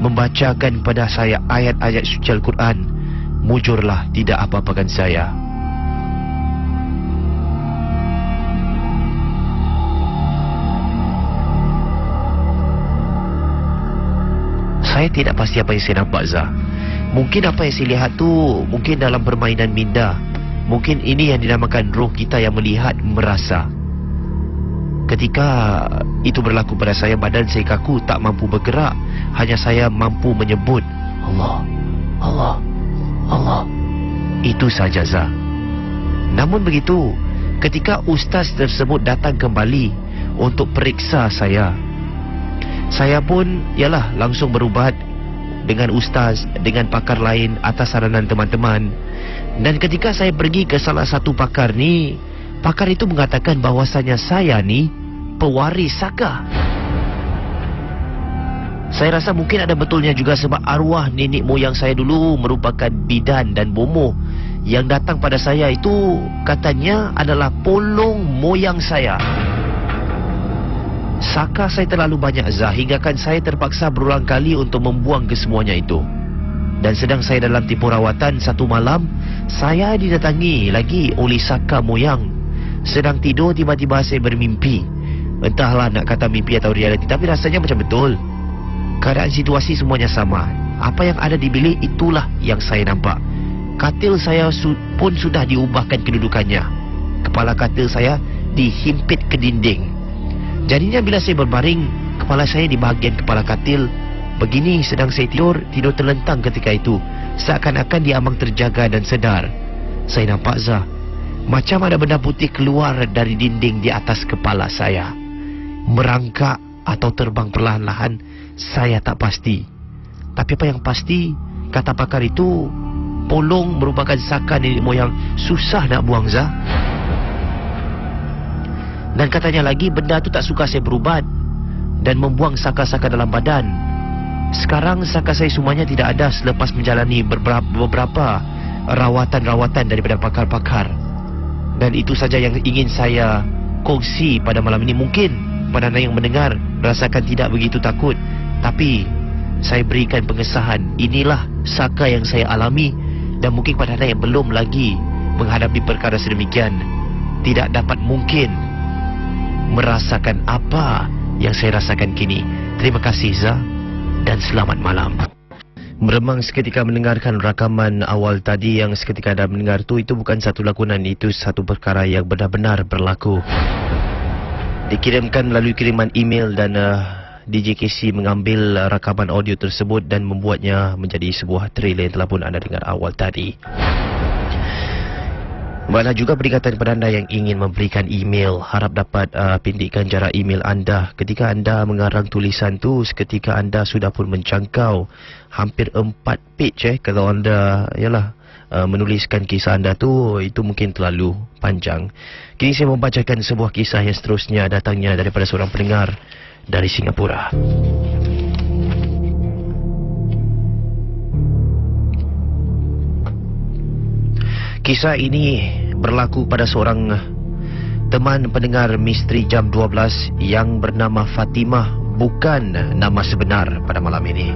membacakan kepada saya ayat-ayat suci Al-Quran. Mujurlah tidak apa-apakan saya. Saya tidak pasti apa yang saya nampak Zah. Mungkin apa yang saya lihat tu mungkin dalam permainan minda. Mungkin ini yang dinamakan roh kita yang melihat, merasa. Ketika itu berlaku pada saya, badan saya kaku, tak mampu bergerak. Hanya saya mampu menyebut Allah, Allah, Allah. Itu saja Zah. Namun begitu, ketika ustaz tersebut datang kembali untuk periksa saya pun ialah langsung berubat dengan ustaz, dengan pakar lain atas saranan teman-teman. Dan ketika saya pergi ke salah satu pakar ni, pakar itu mengatakan bahawasanya saya ni pewaris saka. Saya rasa mungkin ada betulnya juga sebab arwah nenek moyang saya dulu merupakan bidan dan bomoh. Yang datang pada saya itu katanya adalah polong moyang saya. Saka saya terlalu banyak Zah, hingga kan saya terpaksa berulang kali untuk membuang kesemuanya itu. Dan sedang saya dalam tempoh rawatan, satu malam saya didatangi lagi oleh saka moyang. Sedang tidur tiba-tiba saya bermimpi. Entahlah nak kata mimpi atau realiti, tapi rasanya macam betul. Keadaan situasi semuanya sama. Apa yang ada di bilik itulah yang saya nampak. Katil saya pun sudah diubahkan kedudukannya. Kepala katil saya dihimpit ke dinding. Jadinya bila saya berbaring, kepala saya di bahagian kepala katil. Begini sedang saya tidur terlentang ketika itu. Seakan-akan dia amang terjaga dan sedar. Saya nampak Zah, macam ada benda putih keluar dari dinding di atas kepala saya. Merangkak atau terbang perlahan-lahan, saya tak pasti. Tapi apa yang pasti, kata pakar itu, polong merupakan saka nenek moyang susah nak buang Zah. Dan katanya lagi benda tu tak suka saya berubat dan membuang saka-saka dalam badan. Sekarang saka saya semuanya tidak ada selepas menjalani beberapa rawatan-rawatan daripada pakar-pakar. Dan itu saja yang ingin saya kongsi pada malam ini. Mungkin pada anda yang mendengar rasakan tidak begitu takut, tapi saya berikan pengesahan. Inilah saka yang saya alami. Dan mungkin pada anda yang belum lagi menghadapi perkara sedemikian, tidak dapat mungkin merasakan apa yang saya rasakan kini. Terima kasih Zah dan selamat malam. Meremang seketika mendengarkan rakaman awal tadi. Yang seketika anda mendengar itu bukan satu lakonan, itu satu perkara yang benar-benar berlaku. Dikirimkan melalui kiriman email dan DJ Casey mengambil rakaman audio tersebut dan membuatnya menjadi sebuah trailer yang telah pun anda dengar awal tadi. Baiklah, juga peringatan kepada anda yang ingin memberikan email, harap dapat pendekkan jarak email anda. Ketika anda mengarang tulisan tu, seketika anda sudah pun menjangkau hampir 4 page kalau anda menuliskan kisah anda tu, itu mungkin terlalu panjang. Kini saya membacakan sebuah kisah yang seterusnya, datangnya daripada seorang pendengar dari Singapura. Kisah ini berlaku pada seorang teman pendengar misteri jam 12 yang bernama Fatimah, bukan nama sebenar pada malam ini.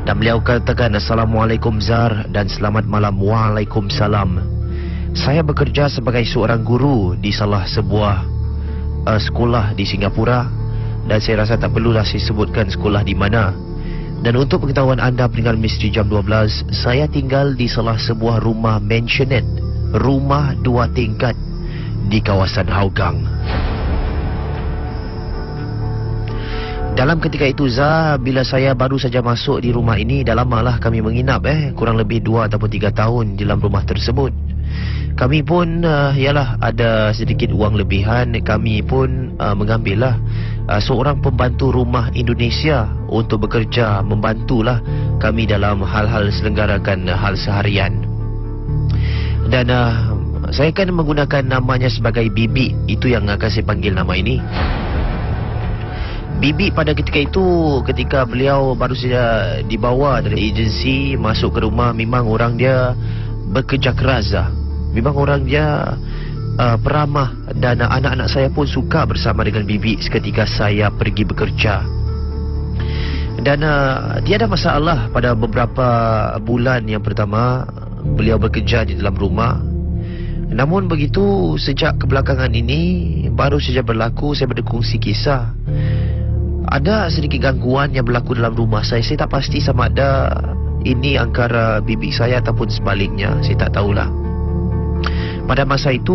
Dan beliau katakan, Assalamualaikum Zar dan selamat malam. Waalaikumsalam. Saya bekerja sebagai seorang guru di salah sebuah sekolah di Singapura, dan saya rasa tak perlulah saya sebutkan sekolah di mana. Dan untuk pengetahuan anda pendengar misteri jam 12, saya tinggal di salah sebuah rumah mansionette, rumah 2 tingkat di kawasan Hougang. Dalam ketika itu Zah, bila saya baru saja masuk di rumah ini, dah lamalah kami menginap kurang lebih 2 ataupun 3 tahun di dalam rumah tersebut. Kami pun ada sedikit wang lebihan. Kami pun mengambillah seorang pembantu rumah Indonesia untuk bekerja, membantulah kami dalam hal-hal selenggarakan hal seharian. Dan saya akan menggunakan namanya sebagai Bibi. Itu yang akan saya panggil nama ini. Bibi pada ketika itu, ketika beliau baru saja dibawa dari agensi masuk ke rumah, memang orang dia bekerja keras. Memang orang dia peramah, dan anak-anak saya pun suka bersama dengan Bibi seketika saya pergi bekerja. Dan tiada masalah pada beberapa bulan yang pertama beliau bekerja di dalam rumah. Namun begitu, sejak kebelakangan ini baru saja berlaku, saya berkongsi kisah, ada sedikit gangguan yang berlaku dalam rumah saya. Saya tak pasti sama ada ini antara bibi saya ataupun sebaliknya, saya tak tahulah. Pada masa itu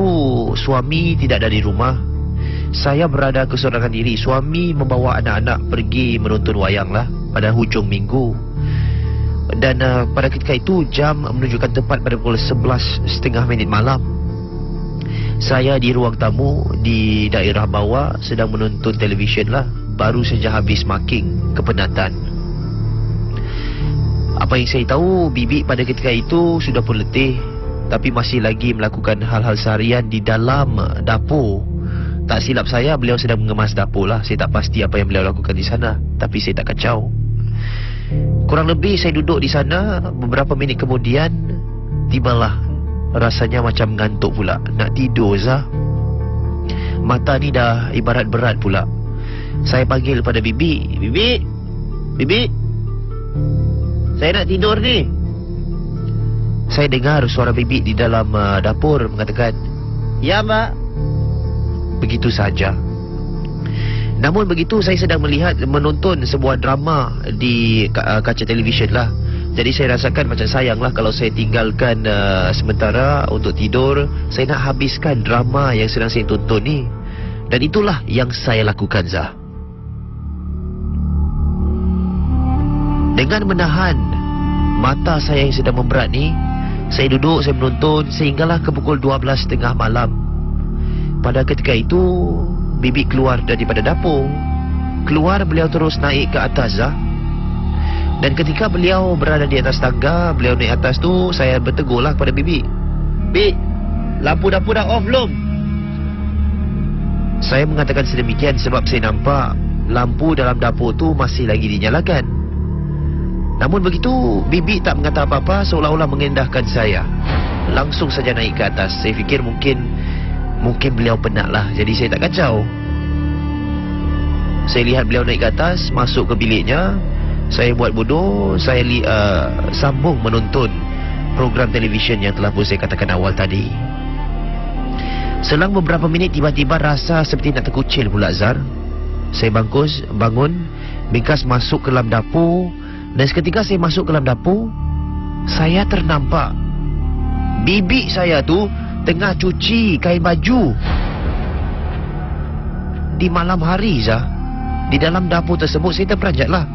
suami tidak ada di rumah. Saya berada keseorangan diri. Suami membawa anak-anak pergi menonton wayang lah pada hujung minggu. Dan pada ketika itu jam menunjukkan tepat pada pukul 11.30 malam. Saya di ruang tamu di daerah bawah sedang menonton televisyen lah. Baru saja habis marking kepenatan. Apa yang saya tahu, bibi pada ketika itu sudah pun letih, tapi masih lagi melakukan hal-hal seharian di dalam dapur. Tak silap saya, beliau sedang mengemas dapur lah. Saya tak pasti apa yang beliau lakukan di sana, tapi saya tak kacau. Kurang lebih saya duduk di sana. Beberapa minit kemudian tibalah rasanya macam ngantuk pula, nak tidur Zah. Mata ni dah ibarat berat pula. Saya panggil pada bibi, Bibi, Bibi, saya nak tidur ni. Saya dengar suara bibi di dalam dapur mengatakan, Ya mak. Begitu saja. Namun begitu, saya sedang menonton sebuah drama di kaca televisyen lah. Jadi saya rasakan macam sayang lah kalau saya tinggalkan sementara untuk tidur. Saya nak habiskan drama yang sedang saya tonton ni. Dan itulah yang saya lakukan Zah. Dengan menahan mata saya yang sedang memberat ni, saya duduk, saya menonton sehinggalah ke pukul 12.30 malam. Pada ketika itu bibi keluar daripada dapur. Keluar, beliau terus naik ke atas Zah. Dan ketika beliau berada di atas tangga, beliau naik atas tu, saya bertegurlah kepada bibi, Bi, lampu dapur dah off belum? Saya mengatakan sedemikian sebab saya nampak lampu dalam dapur tu masih lagi dinyalakan. Namun begitu, bibi tak mengata apa-apa, seolah-olah mengendahkan saya. Langsung saja naik ke atas. Saya fikir mungkin beliau penat lah, jadi saya tak kacau. Saya lihat beliau naik ke atas, masuk ke biliknya. Saya buat bodoh. Saya sambung menonton program televisyen yang telah pun saya katakan awal tadi. Selang beberapa minit, tiba-tiba rasa seperti nak terkucil pula Zar. Saya bangun, bingkas masuk ke dalam dapur. Dan seketika saya masuk ke dalam dapur, saya ternampak bibi saya tu tengah cuci kain baju di malam hari Zah. Di dalam dapur tersebut saya terperanjatlah.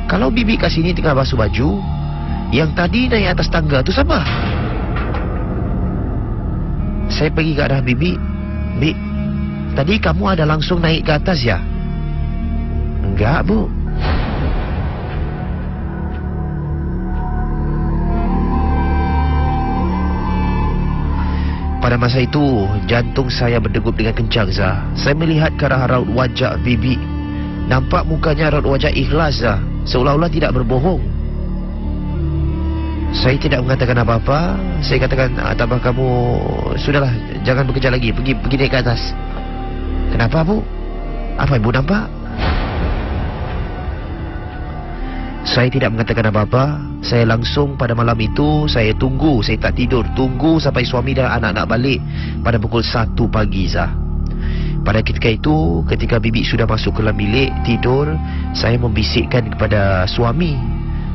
Kalau bibi kat sini tengah basuh baju, yang tadi naik atas tangga tu siapa? Saya pergi ke arah bibi. Bi, tadi kamu ada langsung naik ke atas ya? Enggak, Bu. Pada masa itu, jantung saya berdegup dengan kencang, Zah. Saya melihat ke arah raut wajah bibi. Nampak mukanya raut wajah ikhlas, Zah. Seolah-olah tidak berbohong. Saya tidak mengatakan apa-apa. Saya katakan, tabah kamu, sudahlah, jangan bekerja lagi. Pergi naik ke atas. Kenapa, Bu? Apa Ibu nampak? Saya tidak mengatakan apa-apa. Saya langsung pada malam itu, saya tunggu. Saya tak tidur. Tunggu sampai suami dan anak-anak balik pada pukul 1 pagi, Zah. Pada ketika itu, ketika bibi sudah masuk ke dalam bilik tidur, saya membisikkan kepada suami.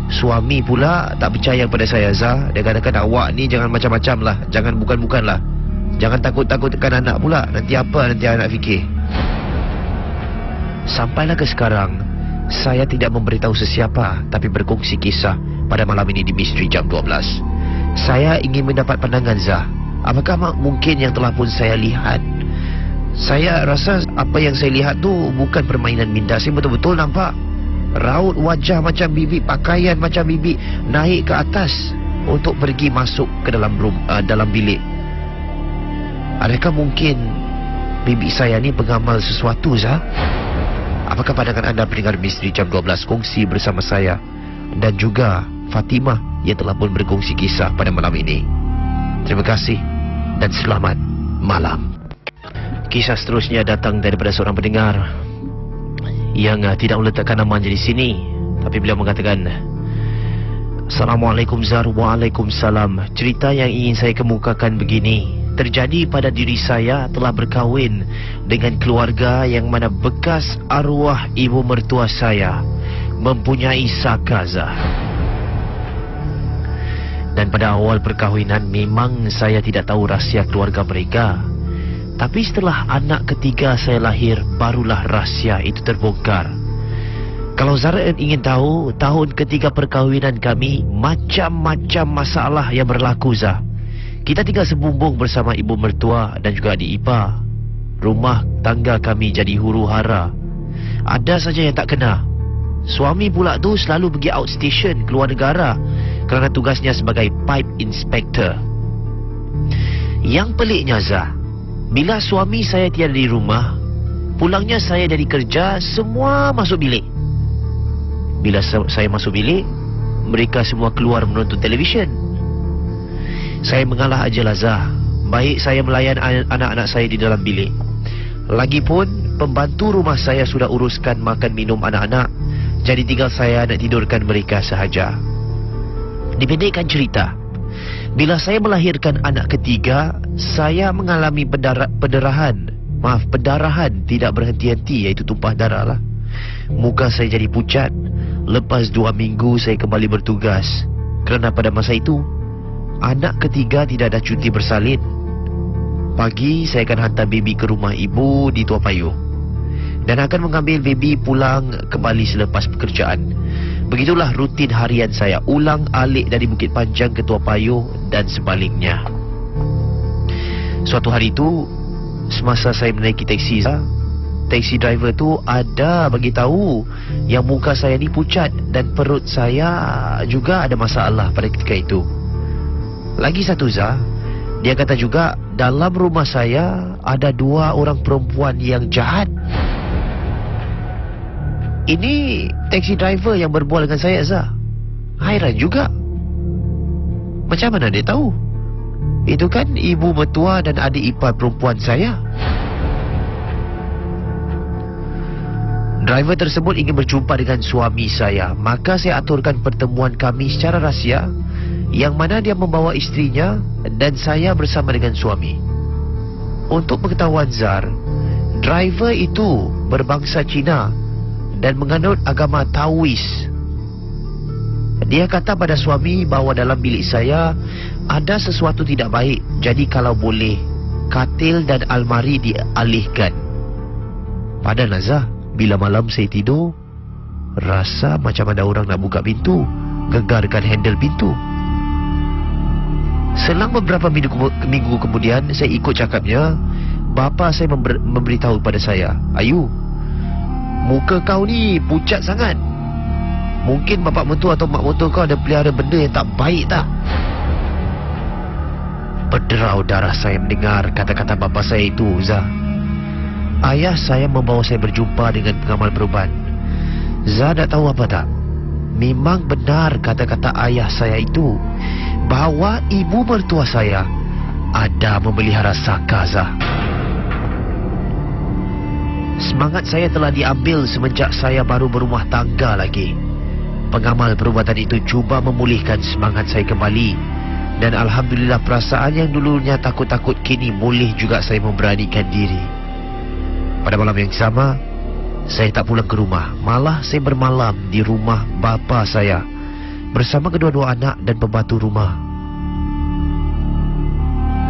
Suami pula tak percaya kepada saya, Zah. Dia katakan, awak ni jangan macam-macam lah. Jangan bukan-bukan lah. Jangan takut-takutkan anak pula. Nanti apa nanti anak fikir. Sampailah ke sekarang, saya tidak memberitahu sesiapa, tapi berkongsi kisah pada malam ini di Misteri Jam 12. Saya ingin mendapat pandangan, Zah. Apakah mungkin yang telah pun saya lihat? Saya rasa apa yang saya lihat tu bukan permainan minda. Saya betul-betul nampak raut wajah macam bibi, pakaian macam bibi naik ke atas untuk pergi masuk ke dalam dalam bilik. Adakah mungkin bibi saya ni pengamal sesuatu, Zah? Apakah pandangan anda pendengar Misteri Jam 12? Kongsi bersama saya dan juga Fatimah yang telah pun berkongsi kisah pada malam ini. Terima kasih dan selamat malam. Kisah seterusnya datang daripada seorang pendengar yang tidak meletakkan namanya di sini, tapi beliau mengatakan, Assalamualaikum Zar. Waalaikumsalam. Cerita yang ingin saya kemukakan begini. Terjadi pada diri saya, telah berkahwin dengan keluarga yang mana bekas arwah ibu mertua saya mempunyai saka, Zah. Dan pada awal perkahwinan memang saya tidak tahu rahsia keluarga mereka. Tapi setelah anak ketiga saya lahir, barulah rahsia itu terbongkar. Kalau Zara ingin tahu, tahun ketiga perkahwinan kami, macam-macam masalah yang berlaku, Zah. Kita tinggal sebumbung bersama ibu mertua dan juga adik ipar. Rumah tangga kami jadi huru-hara. Ada saja yang tak kena. Suami pula tu selalu pergi outstation keluar negara kerana tugasnya sebagai pipe inspector. Yang peliknya, Zah, bila suami saya tiada di rumah, pulangnya saya dari kerja, semua masuk bilik. Bila saya masuk bilik, mereka semua keluar menonton televisyen. Saya mengalah aja, Zah. Baik saya melayan anak-anak saya di dalam bilik. Lagipun pembantu rumah saya sudah uruskan makan minum anak-anak. Jadi tinggal saya nak tidurkan mereka sahaja. Dipendekkan cerita, bila saya melahirkan anak ketiga, saya mengalami pendarahan tidak berhenti-henti, iaitu tumpah darah lah. Muka saya jadi pucat. Lepas 2 minggu saya kembali bertugas. Kerana pada masa itu anak ketiga tidak ada cuti bersalin. Pagi saya akan hantar baby ke rumah ibu di Tua Payoh dan akan mengambil baby pulang kembali selepas pekerjaan. Begitulah rutin harian saya, ulang alik dari Bukit Panjang ke Tua Payoh dan sebaliknya. Suatu hari itu, semasa saya menaiki teksi, taksi driver tu ada bagi tahu yang muka saya ni pucat dan perut saya juga ada masalah pada ketika itu. Lagi satu, Zah, dia kata juga dalam rumah saya ada 2 orang perempuan yang jahat. Ini taksi driver yang berbual dengan saya, Zah. Hairan juga. Macam mana dia tahu? Itu kan ibu mertua dan adik ipar perempuan saya. Driver tersebut ingin berjumpa dengan suami saya. Maka saya aturkan pertemuan kami secara rahsia, yang mana dia membawa istrinya dan saya bersama dengan suami. Untuk pengetahuan Zar, driver itu berbangsa Cina dan menganut agama Taois. Dia kata pada suami bahawa dalam bilik saya ada sesuatu tidak baik. Jadi kalau boleh, katil dan almari dialihkan. Padahal, Zah, Bila malam saya tidur, rasa macam ada orang nak buka pintu, gegarkan handle pintu. Selang beberapa minggu kemudian, saya ikut cakapnya. Bapa saya memberitahu pada saya, Ayu, muka kau ni pucat sangat. Mungkin bapak mentua atau mak mentua kau ada pelihara benda yang tak baik tak? Berderau darah saya mendengar kata-kata bapa saya itu, Zah. Ayah saya membawa saya berjumpa dengan pengamal perubahan. Zah nak tahu apa tak? Memang benar kata-kata ayah saya itu, bahawa ibu mertua saya ada memelihara saka, Zah. Semangat saya telah diambil semenjak saya baru berumah tangga lagi. Pengamal perubatan itu cuba memulihkan semangat saya kembali. Dan Alhamdulillah, perasaan yang dulunya takut-takut kini boleh juga saya memberanikan diri. Pada malam yang sama, saya tak pulang ke rumah. Malah saya bermalam di rumah bapa saya bersama kedua-dua anak dan pembantu rumah.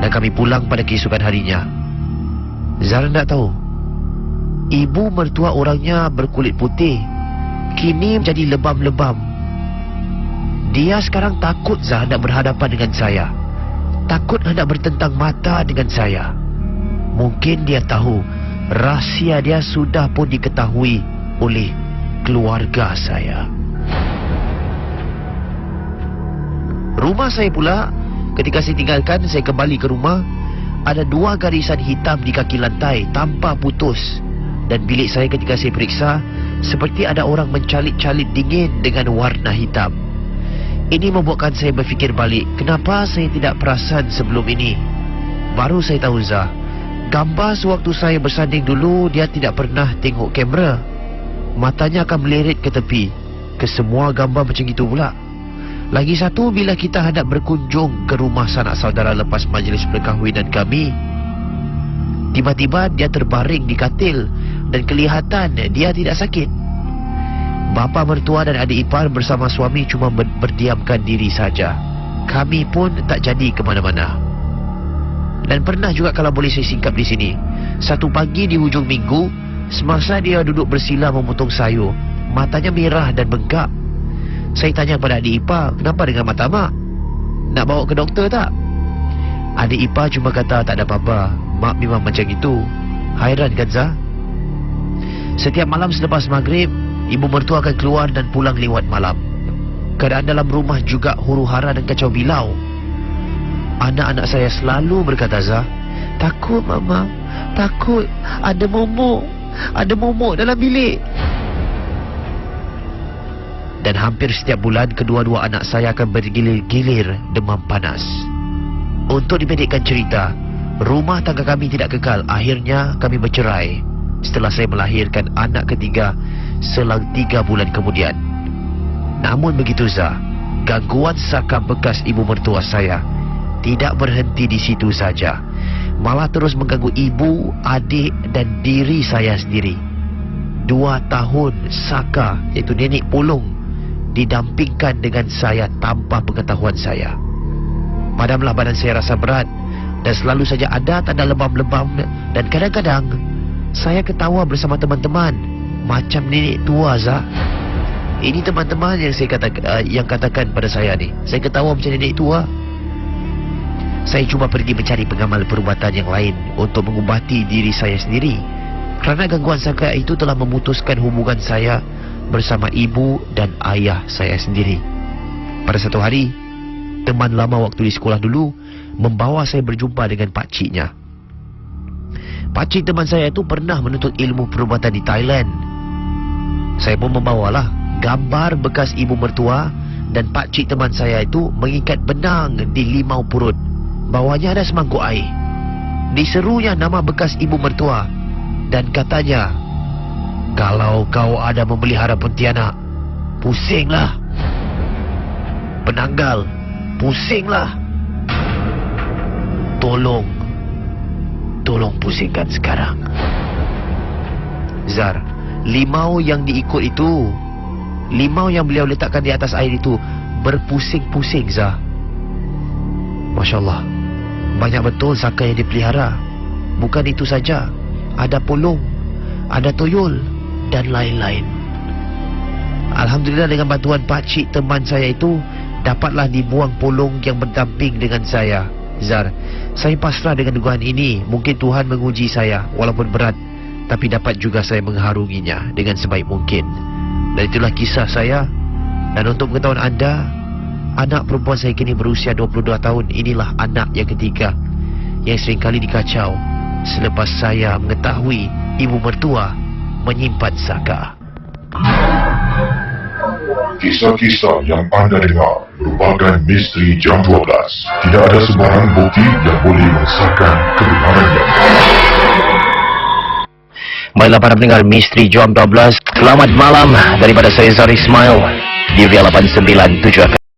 Dan kami pulang pada keesokan harinya. Zara tak tahu, ibu mertua orangnya berkulit putih, kini menjadi lebam-lebam. Dia sekarang takut Zah hendak berhadapan dengan saya, takut hendak bertentang mata dengan saya. Mungkin dia tahu rahsia dia sudah pun diketahui oleh keluarga saya. Rumah saya pula, ketika saya tinggalkan, saya kembali ke rumah, ada 2 garisan hitam di kaki lantai tanpa putus. Dan bilik saya ketika saya periksa, seperti ada orang mencalit-calit dingin dengan warna hitam. Ini membuatkan saya berfikir balik, kenapa saya tidak perasan sebelum ini? Baru saya tahu, Zah, gambar sewaktu saya bersanding dulu, dia tidak pernah tengok kamera. Matanya akan melirik ke tepi. Ke semua gambar macam itu pula. Lagi satu, bila kita hendak berkunjung ke rumah sanak saudara lepas majlis perkahwinan kami, tiba-tiba dia terbaring di katil dan kelihatan dia tidak sakit. Bapa mertua dan adik ipar bersama suami cuma berdiamkan diri saja. Kami pun tak jadi ke mana-mana. Dan pernah juga, kalau boleh saya singkap di sini, satu pagi di hujung minggu, semasa dia duduk bersila memotong sayur, matanya merah dan bengkak. Saya tanya pada adik ipar, kenapa dengan mata mak? Nak bawa ke doktor tak? Adik ipar cuma kata tak ada apa-apa, mak memang macam itu. Hairan kan, Zah? Setiap malam selepas maghrib, ibu mertua akan keluar dan pulang lewat malam. Keadaan dalam rumah juga huru-hara dan kacau bilau. Anak-anak saya selalu berkata, Zah, takut mama, takut ada momok dalam bilik. Dan hampir setiap bulan, kedua-dua anak saya akan bergilir-gilir demam panas. Untuk dipendekkan cerita, rumah tangga kami tidak kekal. Akhirnya kami bercerai setelah saya melahirkan anak ketiga selang 3 bulan kemudian. Namun begitu, Zah, gangguan saka bekas ibu mertua saya tidak berhenti di situ saja, malah terus mengganggu ibu, adik dan diri saya sendiri. 2 tahun saka, iaitu nenek pulung, didampingkan dengan saya tanpa pengetahuan saya. Padamlah badan saya rasa berat dan selalu saja ada tanda lebam-lebam. Dan kadang-kadang saya ketawa bersama teman-teman macam nenek tua, Zah. Ini teman-teman yang katakan pada saya ni, saya ketawa macam nenek tua. Saya cuma pergi mencari pengamal perubatan yang lain untuk mengubati diri saya sendiri, kerana gangguan saka itu telah memutuskan hubungan saya bersama ibu dan ayah saya sendiri. Pada satu hari, teman lama waktu di sekolah dulu membawa saya berjumpa dengan pakciknya. Pakcik teman saya itu pernah menuntut ilmu perubatan di Thailand. Saya pun membawalah gambar bekas ibu mertua, dan pakcik teman saya itu mengikat benang di limau purut. Bawahnya ada semangkuk air. Diserunya nama bekas ibu mertua dan katanya, kalau kau ada memelihara pontianak, pusinglah. Penanggal, pusinglah. Tolong pusingkan sekarang. Zar, limau yang diikut itu, limau yang beliau letakkan di atas air itu berpusing-pusing, Zah. Masya Allah, banyak betul saka yang dipelihara. Bukan itu saja, ada pulung, ada tuyul, dan lain-lain. Alhamdulillah dengan bantuan pakcik teman saya itu, dapatlah dibuang polong yang berdamping dengan saya. Zar, saya pasrah dengan dugaan ini. Mungkin Tuhan menguji saya, walaupun berat, tapi dapat juga saya mengharunginya dengan sebaik mungkin. Dan itulah kisah saya. Dan untuk pengetahuan anda, anak perempuan saya kini berusia 22 tahun. Inilah anak yang ketiga yang seringkali dikacau selepas saya mengetahui ibu mertua menyimpan saka. Kisah-kisah yang anda dengar merupakan misteri jam 12. Tidak ada sebarang bukti yang boleh mengesahkan kebenarannya. Baiklah para pendengar misteri jam 12, selamat malam daripada saya Zar Ismail di Ria 897 FM.